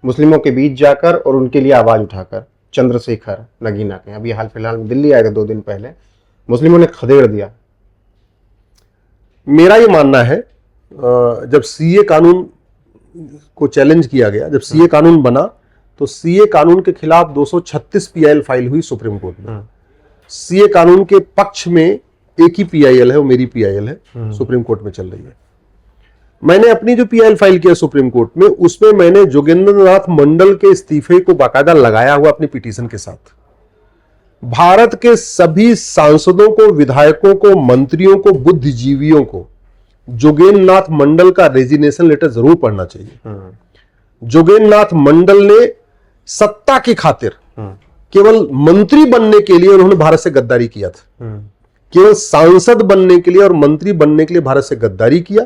Speaker 2: मुस्लिमों के बीच जाकर और उनके लिए आवाज उठाकर। चंद्रशेखर नगीना के अभी हाल फिलहाल में दिल्ली आए थे 2 दिन पहले, मुस्लिमों ने खदेड़ दिया।
Speaker 1: मेरा ये मानना है, जब सीए कानून को चैलेंज किया गया, जब सीए कानून बना तो सीए कानून के खिलाफ 236 पीआईएल फाइल हुई सुप्रीम कोर्ट में। सीए कानून के पक्ष में एक ही पीआईएल है, वो मेरी पीआईएल है, सुप्रीम कोर्ट में चल रही है। मैंने अपनी जो पीआईएल फाइल किया सुप्रीम कोर्ट में, उसमें मैंने जोगिंदर नाथ मंडल के इस्तीफे को बाकायदा लगाया हुआ अपनी पिटीशन के साथ। भारत के सभी सांसदों को, विधायकों को, मंत्रियों को, बुद्धिजीवियों को जोगेंद्र नाथ मंडल का रेजिग्नेशन लेटर जरूर पढ़ना चाहिए। जोगेंद्र नाथ मंडल ने सत्ता की खातिर केवल मंत्री बनने के लिए उन्होंने भारत से गद्दारी किया था। केवल सांसद बनने के लिए और मंत्री बनने के लिए भारत से गद्दारी किया।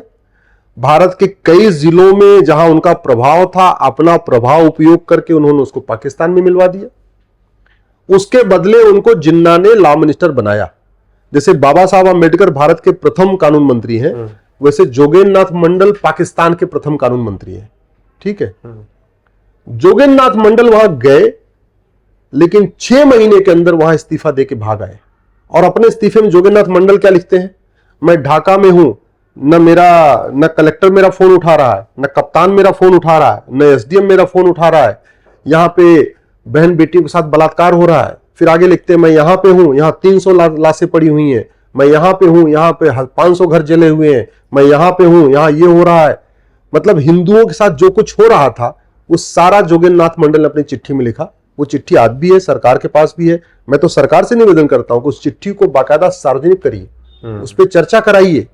Speaker 1: भारत के कई जिलों में जहां उनका प्रभाव था, अपना प्रभाव उपयोग करके उन्होंने उसको पाकिस्तान में मिलवा दिया। उसके बदले उनको जिन्ना ने लॉ मिनिस्टर बनाया। जैसे बाबा साहब अम्बेडकर भारत के प्रथम कानून मंत्री हैं, वैसे जोगेंद्र नाथ मंडल पाकिस्तान के प्रथम कानून मंत्री हैं। ठीक है, जोगेंद्र नाथ मंडल वहां गए, लेकिन 6 महीने के अंदर वहां इस्तीफा देके भाग आए। और अपने इस्तीफे में जोगेंद्र नाथ मंडल क्या लिखते हैं, मैं ढाका में हूं, न कलेक्टर मेरा फोन उठा रहा है, न कप्तान मेरा फोन उठा रहा है, न एसडीएम मेरा फोन उठा रहा है, यहां पे बहन बेटियों के साथ बलात्कार हो रहा है। फिर आगे लिखते हैं, मैं यहां पे हूं, यहां 300 लाशें पड़ी हुई हैं, मैं यहां पे हूं, यहां पे 500 घर जले हुए हैं, मैं यहां पे हूं, यहां ये हो रहा है। मतलब हिंदुओं के साथ जो कुछ हो रहा था वो सारा जोगेंद्र नाथ मंडल ने अपनी चिट्ठी में लिखा। वो चिट्ठी आज भी है, सरकार के पास भी है। मैं तो सरकार से निवेदन करता हूं कि उस चिट्ठी को बाकायदा सार्वजनिक करिए, उस पर चर्चा कराइए।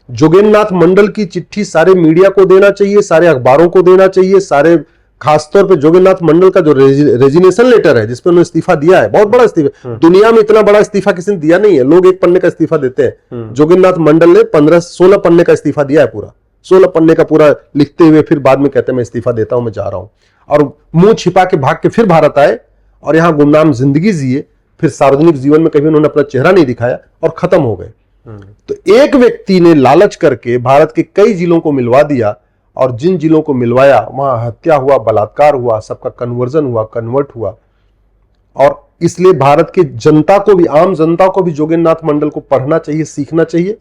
Speaker 1: जोगेंद्र नाथ मंडल की चिट्ठी सारे मीडिया को देना चाहिए, सारे अखबारों को देना चाहिए, सारे खासतौर पे जोगेंद्र नाथ मंडल का जो रेजिग्नेशन लेटर है जिसपे उन्होंने इस्तीफा दिया है, बहुत बड़ा इस्तीफा, दुनिया में इतना बड़ा इस्तीफा किसी ने दिया नहीं है। लोग 1 पन्ने का इस्तीफा देते हैं, जोगेंद्र नाथ मंडल ने 16 पन्ने का इस्तीफा दिया है, पूरा 16 पन्ने का पूरा लिखते हुए फिर बाद में कहते हैं मैं इस्तीफा देता हूं, मैं जा रहा हूं। और मुंह छिपा के भाग के फिर भारत आए और यहां गुमनाम जिंदगी जिए। फिर सार्वजनिक जीवन में कभी उन्होंने अपना चेहरा नहीं दिखाया और खत्म हो गए। तो एक व्यक्ति ने लालच करके भारत के कई जिलों को मिलवा दिया, और जिन जिलों को मिलवाया वहां हत्या हुआ, बलात्कार हुआ, सबका कन्वर्जन हुआ, कन्वर्ट हुआ। और इसलिए भारत की जनता को भी, आम जनता को भी जोगेंद्र नाथ मंडल को पढ़ना चाहिए, सीखना चाहिए।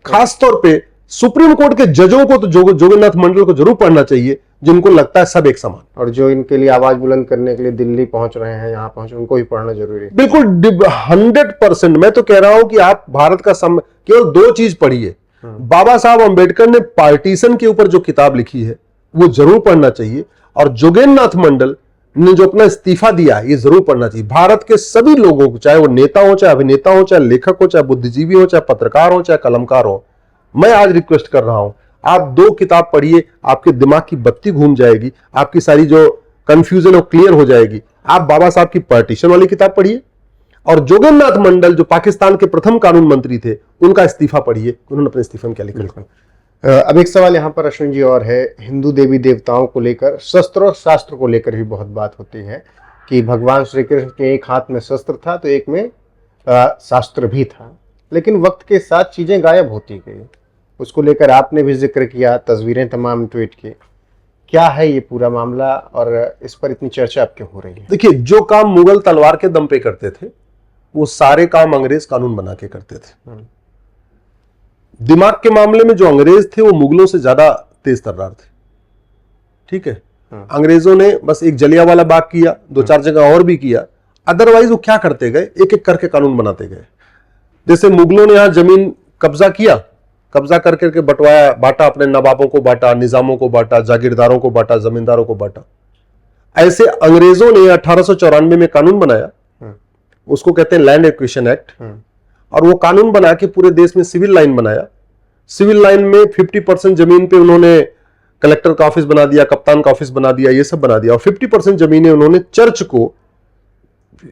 Speaker 1: खासतौर पे सुप्रीम कोर्ट के जजों को तो जोगेंद्र नाथ मंडल को जरूर पढ़ना चाहिए। जिनको लगता है सब एक समान।
Speaker 2: और जो इनके लिए आवाज बुलंद करने के लिए दिल्ली पहुंच रहे हैं, यहाँ पहुंच, उनको भी पढ़ना जरूरी है।
Speaker 1: बिल्कुल 100%। मैं तो कह रहा हूं कि आप भारत का केवल 2 चीज पढ़िए। बाबा साहब अंबेडकर ने पार्टीशन के ऊपर जो किताब लिखी है वो जरूर पढ़ना चाहिए, और जोगेंद्र नाथ मंडल ने जो अपना इस्तीफा दिया ये जरूर पढ़ना चाहिए। भारत के सभी लोगों को, चाहे वो नेता हो, चाहे अभिनेता हो, चाहे लेखक हो, चाहे बुद्धिजीवी हो, चाहे पत्रकार हो, चाहे कलमकार हो, मैं आज रिक्वेस्ट कर रहा हूं आप 2 किताब पढ़िए, आपके दिमाग की बत्ती घूम जाएगी, आपकी सारी जो कंफ्यूजन है वो क्लियर हो जाएगी। आप बाबा साहब की पार्टीशन वाली किताब पढ़िए, और जोगेंद्र नाथ मंडल जो पाकिस्तान के प्रथम कानून मंत्री थे उनका इस्तीफा पढ़िए, उन्होंने अपने इस्तीफे में क्या लिखा।
Speaker 2: अब एक सवाल यहाँ पर अश्विन जी और है, हिंदू देवी देवताओं को लेकर, शस्त्र और शास्त्र को लेकर भी बहुत बात होती है कि भगवान श्री कृष्ण के एक हाथ में शस्त्र था तो एक में शास्त्र भी था, लेकिन वक्त के साथ चीजें गायब होती गई। उसको लेकर आपने भी जिक्र किया, तस्वीरें तमाम ट्वीट की। क्या है ये पूरा मामला और इस पर इतनी चर्चा अब क्यों हो रही है?
Speaker 1: देखिए, जो काम मुगल तलवार के दम पे करते थे वो सारे काम अंग्रेज कानून बना के करते थे। दिमाग के मामले में जो अंग्रेज थे वो मुगलों से ज्यादा तेज तर्रार थे। ठीक है, अंग्रेजों ने बस एक जलियांवाला बाग किया, 2-4 जगह और भी किया, अदरवाइज वो क्या करते गए, एक एक करके कानून बनाते गए। जैसे मुगलों ने यहां जमीन कब्जा किया, कब्जा करके बंटवाया, बांटा, अपने नवाबों को बांटा, निजामों को बांटा, जागीरदारों को बांटा, जमींदारों को बांटा। ऐसे अंग्रेजों ने 1894 में कानून बनाया, उसको कहते हैं लैंड एक्विजिशन एक्ट, और वो कानून बना के पूरे देश में सिविल लाइन बनाया। सिविल लाइन में 50% जमीन पे उन्होंने कलेक्टर का ऑफिस बना दिया, कप्तान का ऑफिस बना दिया, ये सब बना दिया, और 50% जमीनें उन्होंने चर्च को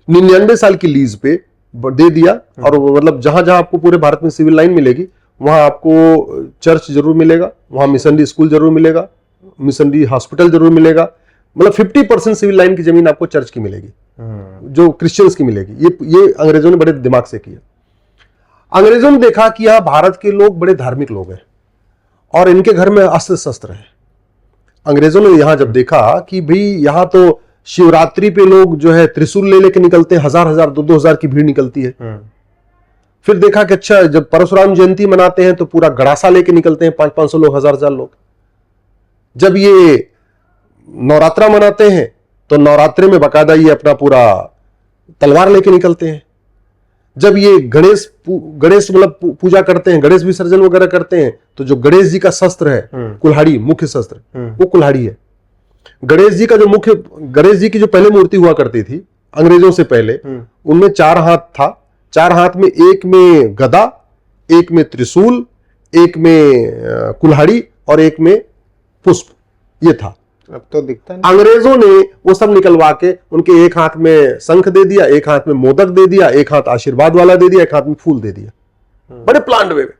Speaker 1: 99 साल की लीज पे दे दिया। और मतलब जहां जहां आपको पूरे भारत में सिविल लाइन मिलेगी वहां आपको चर्च जरूर मिलेगा, वहां मिशनरी स्कूल जरूर मिलेगा, मिशनरी हॉस्पिटल जरूर मिलेगा। मतलब 50% सिविल लाइन की जमीन आपको चर्च की मिलेगी, जो क्रिश्चियंस की मिलेगी। ये अंग्रेजों ने बड़े दिमाग से किया। अंग्रेजों ने देखा कि यहां भारत के लोग बड़े धार्मिक लोग हैं और इनके घर में अस्त्र शस्त्र है। अंग्रेजों ने यहां जब देखा कि भाई यहां तो शिवरात्रि पे लोग जो है त्रिशूल ले लेके निकलते हैं, 1000-1000, 2-2000 की भीड़ निकलती है। फिर देखा कि अच्छा, जब परशुराम जयंती मनाते हैं तो पूरा गड़ासा लेके निकलते हैं, 500-500 लोग, 1000-1000 लोग। जब ये नवरात्रा मनाते हैं तो नवरात्रि में बकायदा ये अपना पूरा तलवार लेके निकलते हैं। जब ये गणेश मतलब पूजा करते हैं, गणेश विसर्जन वगैरह करते हैं, तो जो गणेश जी का शस्त्र है, कुल्हाड़ी, मुख्य शस्त्र, वो कुल्हाड़ी है। गणेश जी की जो पहले मूर्ति हुआ करती थी अंग्रेजों से पहले, उनमें 4 हाथ था। 4 हाथ में, एक में गदा, एक में त्रिशूल, एक में कुल्हाड़ी और एक में पुष्प, ये था।
Speaker 2: अब तो दिखता नहीं।
Speaker 1: अंग्रेजों ने वो सब निकलवा के उनके एक हाथ में शंख दे दिया, एक हाथ में मोदक दे दिया, एक हाथ आशीर्वाद वाला दे दिया, एक हाथ में फूल दे दिया। बड़े प्लान्ड वे में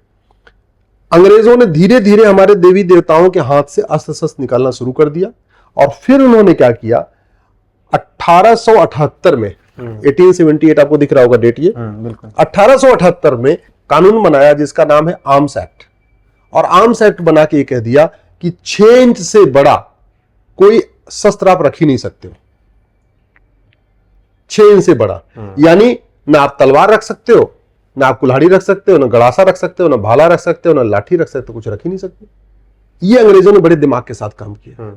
Speaker 1: अंग्रेजों ने धीरे धीरे हमारे देवी देवताओं के हाथ से अस्त्र शस्त्र निकालना शुरू कर दिया। और फिर उन्होंने क्या किया, 1878 में, 1878 आपको दिख रहा होगा डेट, ये 1878 में कानून बनाया जिसका नाम है आर्म्स एक्ट। और आर्म्स एक्ट बना के ये कह दिया कि 6 इंच से बड़ा कोई शस्त्र आप रख ही नहीं सकते हो। 6 इंच से बड़ा, यानी ना आप तलवार रख सकते हो, ना आप कुल्हाड़ी रख सकते हो, ना गड़ासा रख सकते हो, ना भाला रख सकते हो, ना लाठी रख सकते हो, कुछ रख ही नहीं सकते। ये अंग्रेजों ने बड़े दिमाग के साथ काम किया।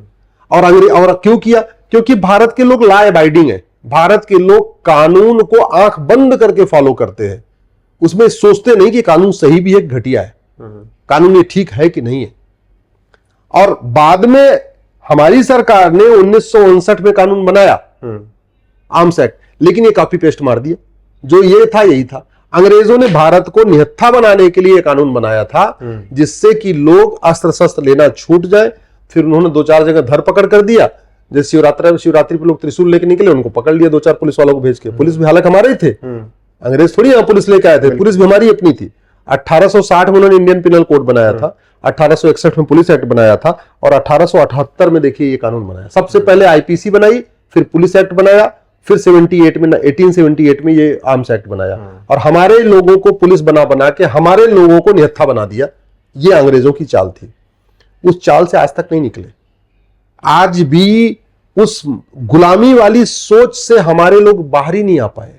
Speaker 1: और क्यों किया? क्योंकि भारत के लोग लॉ अबाइडिंग है। भारत के लोग कानून को आंख बंद करके फॉलो करते हैं, उसमें सोचते नहीं कि कानून सही भी है, घटिया है, कानून ये ठीक है कि नहीं है। और बाद में हमारी सरकार ने 1959 में कानून बनाया, आर्म्स एक्ट, लेकिन ये कॉपी पेस्ट मार दिया। जो ये था यही था। अंग्रेजों ने भारत को निहत्था बनाने के लिए कानून बनाया था जिससे कि लोग अस्त्र शस्त्र लेना छूट जाए। फिर उन्होंने 2-4 जगह धरपकड़ कर दिया। जैसे शिवरात्रि पे लोग त्रिशूल लेके निकले, उनको पकड़ लिया 2-4 पुलिस वालों को भेज के। पुलिस भी हालांकि हमारे ही थे, अंग्रेज थोड़ी यहां पुलिस लेके आए थे, पुलिस भी हमारी अपनी थी। 1860 में उन्होंने इंडियन पिनल कोड बनाया था, 1861 में पुलिस एक्ट बनाया था, और 1878 में देखिए ये कानून बनाया। सबसे पहले आईपीसी बनाई, फिर पुलिस एक्ट बनाया, फिर 1878 में ये आर्म्स एक्ट बनाया। और हमारे लोगों को पुलिस बना के हमारे लोगों को निहत्था बना दिया। ये अंग्रेजों की चाल थी। उस चाल से आज तक नहीं निकले। आज भी उस गुलामी वाली सोच से हमारे लोग बाहर ही नहीं आ पाए।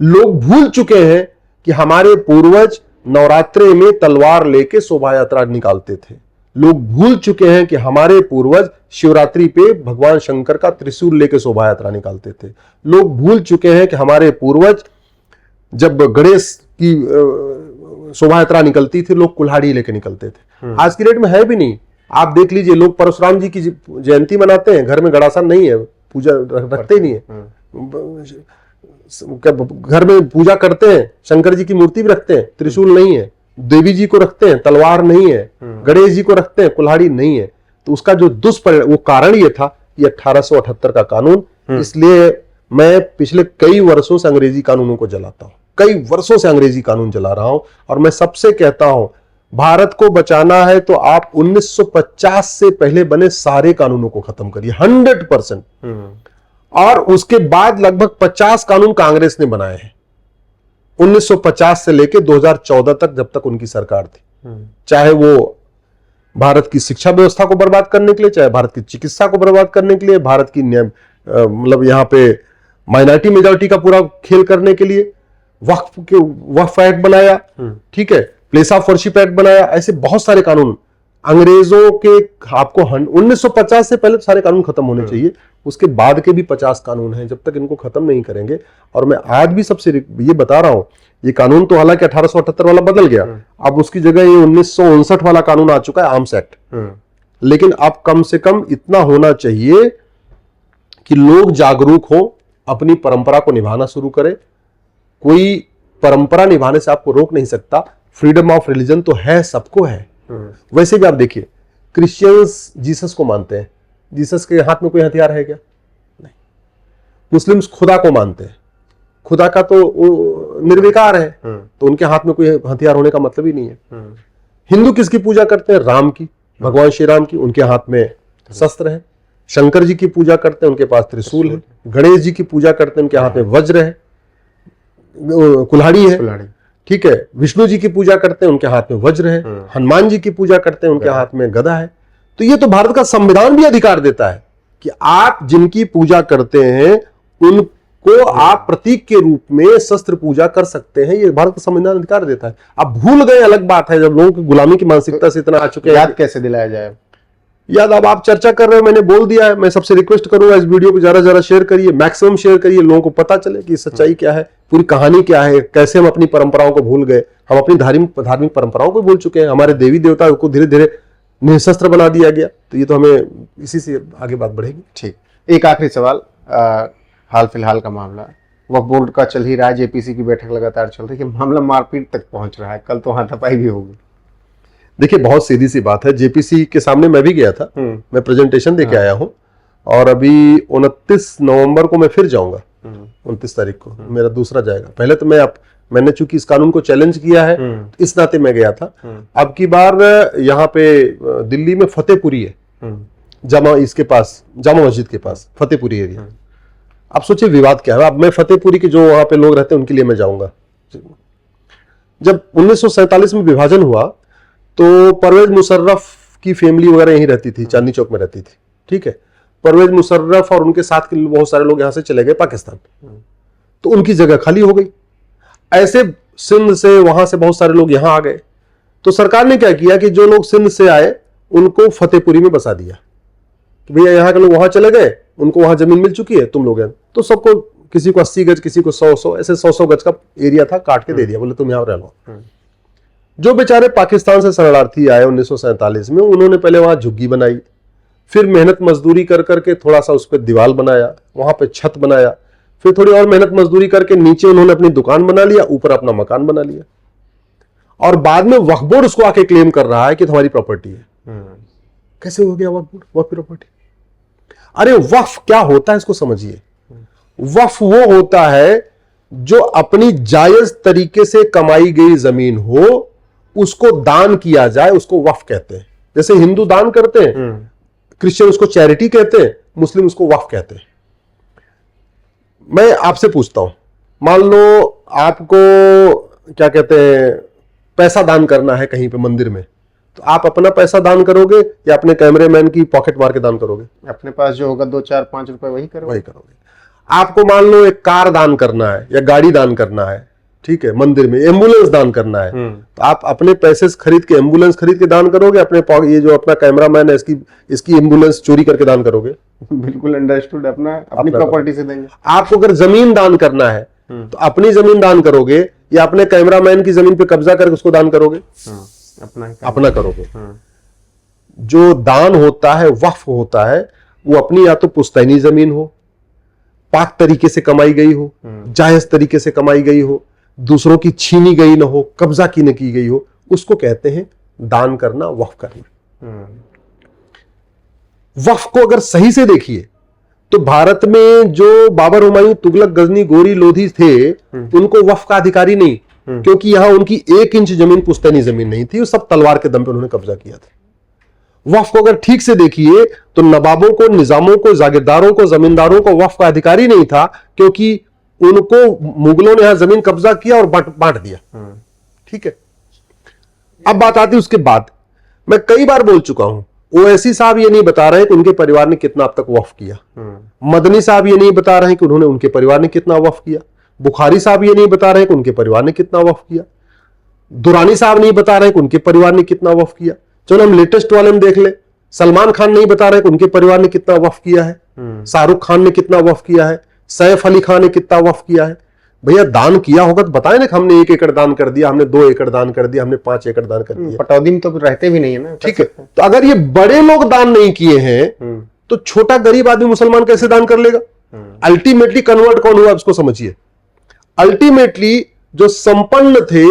Speaker 1: लोग भूल चुके हैं कि हमारे पूर्वज नवरात्रे में तलवार लेके शोभा यात्रा निकालते थे। लोग भूल चुके हैं कि हमारे पूर्वज शिवरात्रि पे भगवान शंकर का त्रिशूल लेके शोभा यात्रा निकालते थे। लोग भूल चुके हैं कि हमारे पूर्वज जब गणेश की शोभा यात्रा निकलती थी, लोग कुल्हाड़ी लेके निकलते थे। आज की डेट में है भी नहीं। आप देख लीजिए, लोग परशुराम जी की जयंती मनाते हैं, घर में गड़ासन नहीं है, पूजा रखते ही नहीं है। घर में पूजा करते हैं, शंकर जी की मूर्ति भी रखते हैं, त्रिशूल नहीं है। देवी जी को रखते हैं, तलवार नहीं है। गणेश जी को रखते हैं, कुल्हाड़ी नहीं है। तो उसका जो दुष्परिणाम, वो कारण ये था, ये 1878 का कानून। इसलिए मैं पिछले कई वर्षों से अंग्रेजी कानूनों को जलाता हूं, कई वर्षों से अंग्रेजी कानून जला रहा हूं। और मैं सबसे कहता हूं, भारत को बचाना है तो आप 1950 से पहले बने सारे कानूनों को खत्म करिए, 100%। और उसके बाद लगभग 50 कानून कांग्रेस ने बनाए हैं, 1950 से लेकर 2014 तक, जब तक उनकी सरकार थी। चाहे वो भारत की शिक्षा व्यवस्था को बर्बाद करने के लिए, चाहे भारत की चिकित्सा को बर्बाद करने के लिए, भारत की मतलब यहां पे माइनॉरिटी मेजॉरिटी का पूरा खेल करने के लिए वक्फ एक्ट बनाया, ठीक है, प्लेस ऑफ वर्शिप एक्ट बनाया। ऐसे बहुत सारे कानून अंग्रेजों के, आपको 1950 से पहले सारे कानून खत्म होने चाहिए। उसके बाद के भी 50 कानून हैं, जब तक इनको खत्म नहीं करेंगे। और मैं आज भी सबसे ये बता रहा हूं, ये कानून तो हालांकि 1878 वाला बदल गया, अब उसकी जगह ये 1959 वाला कानून आ चुका है, आर्म्स एक्ट। लेकिन अब कम से कम इतना होना चाहिए कि लोग जागरूक हो, अपनी परंपरा को निभाना शुरू करें। कोई परंपरा निभाने से आपको रोक नहीं सकता। फ्रीडम ऑफ रिलीजन तो है, सबको है। वैसे भी आप देखिए, क्रिश्चियंस जीसस को मानते हैं, जीसस के हाथ में कोई हथियार है क्या? नहीं। मुस्लिम्स खुदा को मानते हैं, खुदा का तो निर्विकार है, तो उनके हाथ में कोई हथियार होने का मतलब ही नहीं है। हिंदू किसकी पूजा करते हैं? राम की, भगवान श्री राम की, उनके हाथ में शस्त्र है। शंकर जी की पूजा करते हैं, उनके पास त्रिशूल है। गणेश जी की पूजा करते हैं, उनके हाथ में वज्र है, कुल्हाड़ी है, ठीक है। विष्णु जी की पूजा करते हैं, उनके हाथ में वज्र है। हनुमान जी की पूजा करते हैं, उनके हाथ में गदा है। तो ये तो भारत का संविधान भी अधिकार देता है कि आप जिनकी पूजा करते हैं उनको आप प्रतीक के रूप में शस्त्र पूजा कर सकते हैं। ये भारत का संविधान अधिकार देता है। आप भूल गए, अलग बात है, जब लोगों की गुलामी की मानसिकता से इतना आ चुके हैं।
Speaker 2: याद कैसे दिलाया जाए?
Speaker 1: याद अब आप चर्चा कर रहे हो, मैंने बोल दिया है। मैं सबसे रिक्वेस्ट करूंगा, इस वीडियो को जरा शेयर करिए, मैक्सिमम शेयर करिए, लोगों को पता चले कि सच्चाई क्या है, पूरी कहानी क्या है, कैसे हम अपनी परंपराओं को भूल गए। हम अपनी धार्मिक परंपराओं को भूल चुके हैं। हमारे देवी देवता को धीरे धीरे निशस्त्र बना दिया गया। तो ये तो हमें इसी से आगे बात बढ़ेगी।
Speaker 2: ठीक, एक आखिरी सवाल, हाल फिलहाल का मामला वक्फ बोर्ड का चल ही रहा है, जेपीसी की बैठक लगातार चल रही है, मामला मारपीट तक पहुंच रहा है, कल तो हाथापाई भी होगी।
Speaker 1: देखिए, बहुत सीधी सी बात है, जेपीसी के सामने मैं भी गया था, मैं प्रेजेंटेशन देके आया हूं। और अभी 29 नवंबर को मैं फिर जाऊंगा, 29 तारीख को मेरा दूसरा जाएगा। पहले तो मैंने चूंकि इस कानून को चैलेंज किया है, इस नाते मैं गया था। अब की बार यहाँ पे दिल्ली में फतेहपुरी है, इसके पास जामा मस्जिद के पास फतेहपुरी एरिया। आप सोचिए विवाद क्या है। अब मैं फतेहपुरी के जो वहां पे लोग रहते हैं उनके लिए मैं जाऊंगा। जब 1947 में विभाजन हुआ तो परवेज मुशर्रफ की फैमिली वगैरह यहीं रहती थी, चांदनी चौक में रहती थी, ठीक है। परवेज मुशर्रफ और उनके साथ के बहुत सारे लोग यहां से चले गए पाकिस्तान, तो उनकी जगह खाली हो गई। ऐसे सिंध से, वहां से बहुत सारे लोग यहां आ गए। तो सरकार ने क्या किया कि जो लोग सिंध से आए उनको फतेहपुरी में बसा दिया कि भैया यहाँ के लोग वहां चले गए, उनको वहां जमीन मिल चुकी है, तुम लोग हैं। तो सबको, किसी को 80 गज, किसी को 100 ऐसे 100 गज का एरिया था, काट के दे दिया, बोले तुम यहां रह लो। जो बेचारे पाकिस्तान से शरणार्थी आए 1947 में, उन्होंने पहले वहां झुग्गी बनाई, फिर मेहनत मजदूरी कर करके थोड़ा सा उस पर दीवार बनाया, वहां पे छत बनाया, फिर थोड़ी और मेहनत मजदूरी करके नीचे उन्होंने अपनी दुकान बना लिया, ऊपर अपना मकान बना लिया। और बाद में वक्फ बोर्ड उसको आके क्लेम कर रहा है कि तुम्हारी प्रॉपर्टी है। कैसे हो गया वक्फ बोर्ड, वक्फ प्रॉपर्टी? अरे वक्फ क्या होता है इसको समझिए। वक्फ वो होता है जो अपनी जायज तरीके से कमाई गई जमीन हो, उसको दान किया जाए, उसको वक्फ कहते हैं। जैसे हिंदू दान करते हैं, क्रिश्चियन उसको चैरिटी कहते हैं, मुस्लिम उसको वक्फ कहते हैं। मैं आपसे पूछता हूं, मान लो आपको क्या कहते हैं, पैसा दान करना है कहीं पे मंदिर में, तो आप अपना पैसा दान करोगे या अपने कैमरेमैन की पॉकेट मार के दान करोगे?
Speaker 2: अपने पास जो होगा 2, 4, 5 रुपए वही करोगे।
Speaker 1: आपको मान लो एक कार दान करना है या गाड़ी दान करना है, ठीक है, मंदिर में एम्बुलेंस दान करना है, तो आप अपने पैसे से खरीद के एम्बुलेंस खरीद के दान करोगे, अपने ये जो अपना कैमरामैन है इसकी एम्बुलेंस चोरी करके दान करोगे?
Speaker 2: बिल्कुल अंडरस्टूड, अपनी प्रॉपर्टी से देंगे।
Speaker 1: आपको अगर जमीन दान करना है तो अपनी जमीन दान करोगे या अपने कैमरामैन की जमीन पे कब्जा करके उसको दान करोगे? अपना करोगे। जो दान होता है, वक्फ होता है, वो अपनी या तो पुश्तैनी जमीन हो, पाक तरीके से कमाई गई हो, जायज तरीके से कमाई गई हो, दूसरों की छीनी गई ना हो, कब्जा की न की गई हो, उसको कहते हैं दान करना, वक्फ करना। वक्फ को अगर सही से देखिए तो भारत में जो बाबर, हुमायूं, तुगलक, गजनी, गोरी, लोधी थे, उनको वक्फ का अधिकारी नहीं, क्योंकि यहां उनकी 1 इंच जमीन पुश्तैनी जमीन नहीं थी, वो सब तलवार के दम पे उन्होंने कब्जा किया था। वक्फ को अगर ठीक से देखिए तो नवाबों को, निजामों को, जागीरदारों को, जमींदारों को वक्फ का अधिकारी नहीं था, क्योंकि उनको मुगलों ने यहां जमीन कब्जा किया और बांट दिया। ठीक है, अब बात आती है उसके बाद। मैं कई बार बोल चुका हूं, ओवैसी साहब ये नहीं बता रहे कि उनके परिवार ने कितना अब तक वक्फ किया, मदनी साहब ये नहीं बता रहे कि उन्होंने, उनके परिवार ने कितना वक्फ किया, बुखारी साहब ये नहीं बता रहे कि उनके परिवार ने कितना वक्फ किया, दुरानी साहब नहीं बता रहे कि उनके परिवार ने कितना वक्फ किया। चलो हम लेटेस्ट वाले में देख ले, सलमान खान नहीं बता रहे कि उनके परिवार ने कितना वक्फ किया है, शाहरुख खान ने कितना वक्फ किया है, सैफ अली खान ने कितना वक्फ किया है। भैया दान किया होगा तो बताएं ना, हमने 1 एकड़ दान कर दिया, हमने 2 एकड़ दान कर दिया, हमने 5 एकड़ दान कर दिया।
Speaker 2: पटौदी में तो रहते भी नहीं है ना।
Speaker 1: ठीक है, तो अगर ये बड़े लोग दान नहीं किए हैं तो छोटा गरीब आदमी मुसलमान कैसे दान कर लेगा? अल्टीमेटली कन्वर्ट कौन हुआ उसको समझिए। अल्टीमेटली जो संपन्न थे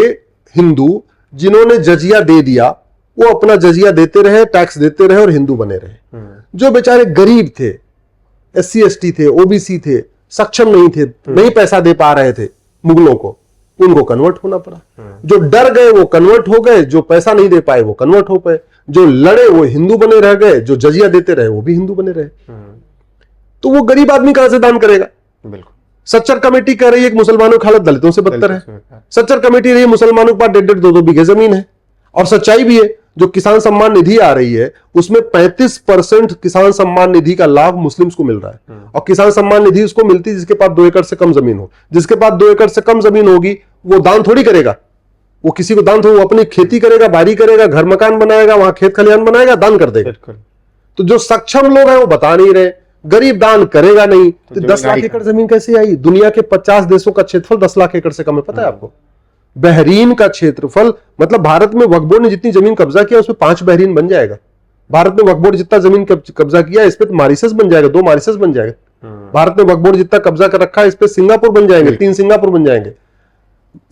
Speaker 1: हिंदू, जिन्होंने जजिया दे दिया, वो अपना जजिया देते रहे, टैक्स देते रहे और हिंदू बने रहे। जो बेचारे गरीब थे, SC ST थे, OBC थे, सक्षम नहीं थे, नहीं पैसा दे पा रहे थे मुगलों को, उनको कन्वर्ट होना पड़ा। जो डर गए वो कन्वर्ट हो गए, जो पैसा नहीं दे पाए वो कन्वर्ट हो पाए, जो लड़े वो हिंदू बने रह गए, जो जजिया देते रहे वो भी हिंदू बने रहे। तो वो गरीब आदमी कहां से दान करेगा?
Speaker 2: बिल्कुल।
Speaker 1: सच्चर कमेटी कह रही है कि मुसलमानों की हालत दलितों से बदतर है। सच्चर कमेटी रही है मुसलमानों के पास 1.5 2 बीघे जमीन है, और सच्चाई भी है, जो किसान सम्मान निधि आ रही है उसमें 35% किसान सम्मान निधि का लाभ मुस्लिम्स को मिल रहा है। और किसान सम्मान निधि उसको मिलती है जिसके पास 2 एकड़ से कम जमीन हो। जिसके पास 2 एकड़ से कम जमीन होगी वो दान थोड़ी करेगा, वो किसी को दान थोड़ी, वो अपनी खेती करेगा, बारी करेगा, घर मकान बनाएगा, वहां खेत खलिहान बनाएगा, दान कर देगा। तो जो सक्षम लोग हैं वो बता नहीं रहे, गरीब दान करेगा नहीं। तो 10 लाख एकड़ जमीन कैसे आई? दुनिया के 50 देशों का क्षेत्रफल 10 लाख एकड़ से कम है, पता है आपको? बहरीन का क्षेत्रफल, मतलब भारत में वक्फ बोर्ड ने जितनी जमीन कब्जा किया उसमें 5 बहरीन बन जाएगा। भारत में वक्फ बोर्ड जितना जमीन कब्जा किया इस पे तो मॉरिशस बन जाएगा, 2 मॉरिशस बन जाएगा। भारत में वक्फ बोर्ड जितना कब्जा कर रखा है इस पे सिंगापुर बन जाएंगे, 3 सिंगापुर बन जाएंगे।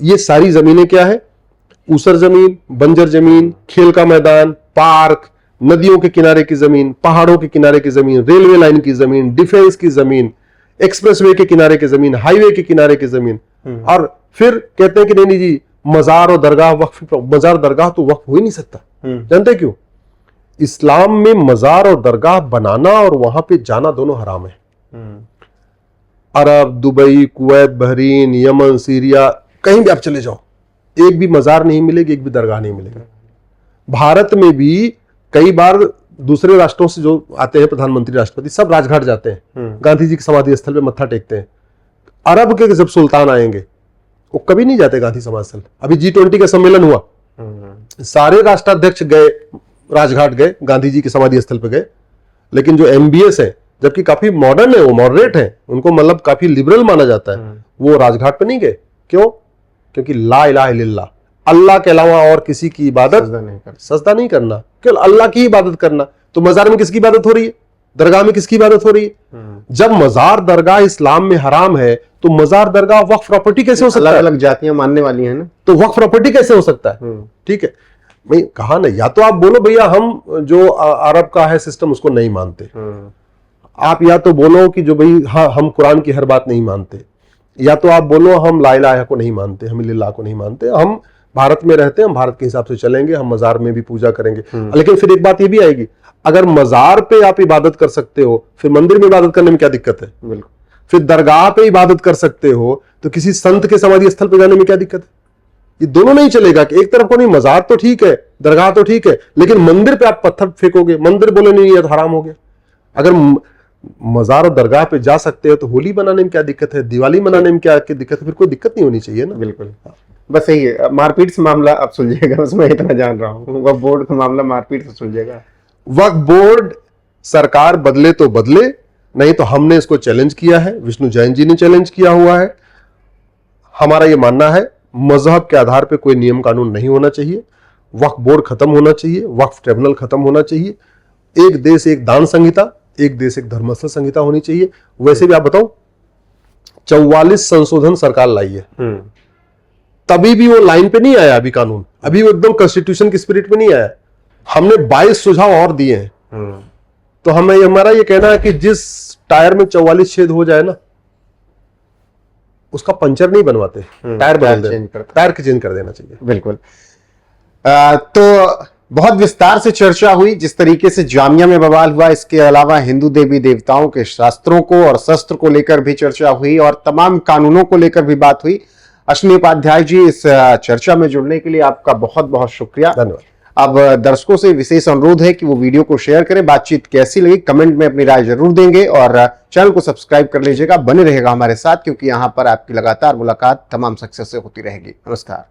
Speaker 1: ये सारी जमीनें क्या है? ऊसर जमीन, बंजर जमीन, खेल का मैदान, पार्क, नदियों के किनारे की जमीन, पहाड़ों के किनारे की जमीन, रेलवे लाइन की जमीन, डिफेंस की जमीन, एक्सप्रेसवे के किनारे की जमीन, हाईवे के किनारे की जमीन। और फिर कहते हैं कि नहीं जी मजार और दरगाह वक्फ, मजार दरगाह तो वक्फ हो ही नहीं सकता। जानते क्यों? इस्लाम में मजार और दरगाह बनाना और वहां पे जाना दोनों हराम है। अरब, Dubai, Kuwait, Bahrain, Yemen, Syria, कहीं भी आप चले जाओ, एक भी मजार नहीं मिलेगी, एक भी दरगाह नहीं मिलेगा। भारत में भी कई बार दूसरे राष्ट्रों से जो आते हैं प्रधानमंत्री, राष्ट्रपति, सब राजघाट जाते हैं, गांधी जी के समाधि स्थल पे मत्था टेकते हैं। अरब के जब सुल्तान आएंगे वो कभी नहीं जाते गांधी समाधि स्थल। अभी G20 का सम्मेलन हुआ, सारे राष्ट्राध्यक्ष गए, राजघाट गए, गांधी जी के समाधि स्थल पे गए। लेकिन जो MBS है, जबकि काफी मॉडर्न है, वो मॉडरेट है, उनको मतलब काफी लिबरल माना जाता है, वो राजघाट पे नहीं गए। क्यों? क्योंकि ला इलाहा इल्लल्लाह, अल्लाह के अलावा और किसी की इबादत सजदा नहीं करना, केवल अल्लाह की इबादत करना। तो मजार में किसकी इबादत हो रही है? दरगाह में किसकी इबादत हो रही है? जब मजार दरगाह इस्लाम में हराम है तो मजार दरगाह वक्फ प्रॉपर्टी कैसे हो सकता है?
Speaker 2: अलग अलग जातियां मानने वाली हैं ना,
Speaker 1: तो वक्फ प्रॉपर्टी कैसे हो सकता है? ठीक है, मैं कहा ना, या तो आप बोलो भैया हम जो अरब का है सिस्टम उसको नहीं मानते, आप या तो बोलो कि जो भाई हाँ हम कुरान की हर बात नहीं मानते, या तो आप बोलो हम ला इलाहा को नहीं मानते, हम इल्लल्लाह को नहीं मानते, हम भारत में रहते हैं, हम भारत के हिसाब से चलेंगे, हम मजार में भी पूजा करेंगे। लेकिन फिर एक बात ये भी आएगी, अगर मजार पे आप इबादत कर सकते हो फिर मंदिर में इबादत करने में क्या दिक्कत है?
Speaker 2: बिल्कुल।
Speaker 1: फिर दरगाह पे इबादत कर सकते हो तो किसी संत के समाधि स्थल पे जाने में क्या दिक्कत है? ये दोनों नहीं चलेगा कि एक तरफ को नहीं, मजार तो ठीक है, दरगाह तो ठीक है, लेकिन मंदिर पे आप पत्थर फेंकोगे, मंदिर बोले नहीं ये तो हराम हो गया। अगर मजार और दरगाह पे जा सकते हो तो होली मनाने में क्या दिक्कत है, दिवाली मनाने में क्या दिक्कत है, फिर कोई दिक्कत नहीं होनी चाहिए ना।
Speaker 2: बिल्कुल, बस यही है, मारपीट से मामला अब सुलझेगा, बस मैं इतना जान रहा हूँ। वक्फ बोर्ड का मामला मारपीट से सुलझेगा।
Speaker 1: वक्फ बोर्ड सरकार बदले तो बदले, नहीं तो हमने इसको चैलेंज किया है, विष्णु जैन जी ने चैलेंज किया हुआ है। हमारा यह मानना है मजहब के आधार पर कोई नियम कानून नहीं होना चाहिए, वक्फ बोर्ड खत्म होना चाहिए, वक्फ ट्रिब्यूनल खत्म होना चाहिए, एक देश एक दान संहिता, एक देश एक धर्मस्थल संहिता होनी चाहिए। वैसे भी आप बताओ 44 संशोधन सरकार लाई है, तभी भी वो लाइन पे नहीं आया अभी कानून, अभी वो एकदम कॉन्स्टिट्यूशन की स्पिरिट में नहीं आया। हमने 22 सुझाव और दिए हैं। तो हमें हमारा ये कहना है कि जिस टायर में 44 छेद हो जाए ना, उसका पंचर नहीं बनवाते, टायर बदल देना, टायर चेंज कर देना चाहिए।
Speaker 2: बिल्कुल। तो बहुत विस्तार से चर्चा हुई, जिस तरीके से जामिया में बवाल हुआ, इसके अलावा हिंदू देवी देवताओं के शास्त्रों को और शस्त्र को लेकर भी चर्चा हुई और तमाम कानूनों को लेकर भी बात हुई। अश्विनी उपाध्याय जी, इस चर्चा में जुड़ने के लिए आपका बहुत बहुत शुक्रिया,
Speaker 1: धन्यवाद।
Speaker 2: अब दर्शकों से विशेष अनुरोध है कि वो वीडियो को शेयर करें। बातचीत कैसी लगी कमेंट में अपनी राय जरूर देंगे और चैनल को सब्सक्राइब कर लीजिएगा, बने रहेगा हमारे साथ, क्योंकि यहाँ पर आपकी लगातार मुलाकात तमाम शख्सियत से होती रहेगी। नमस्कार।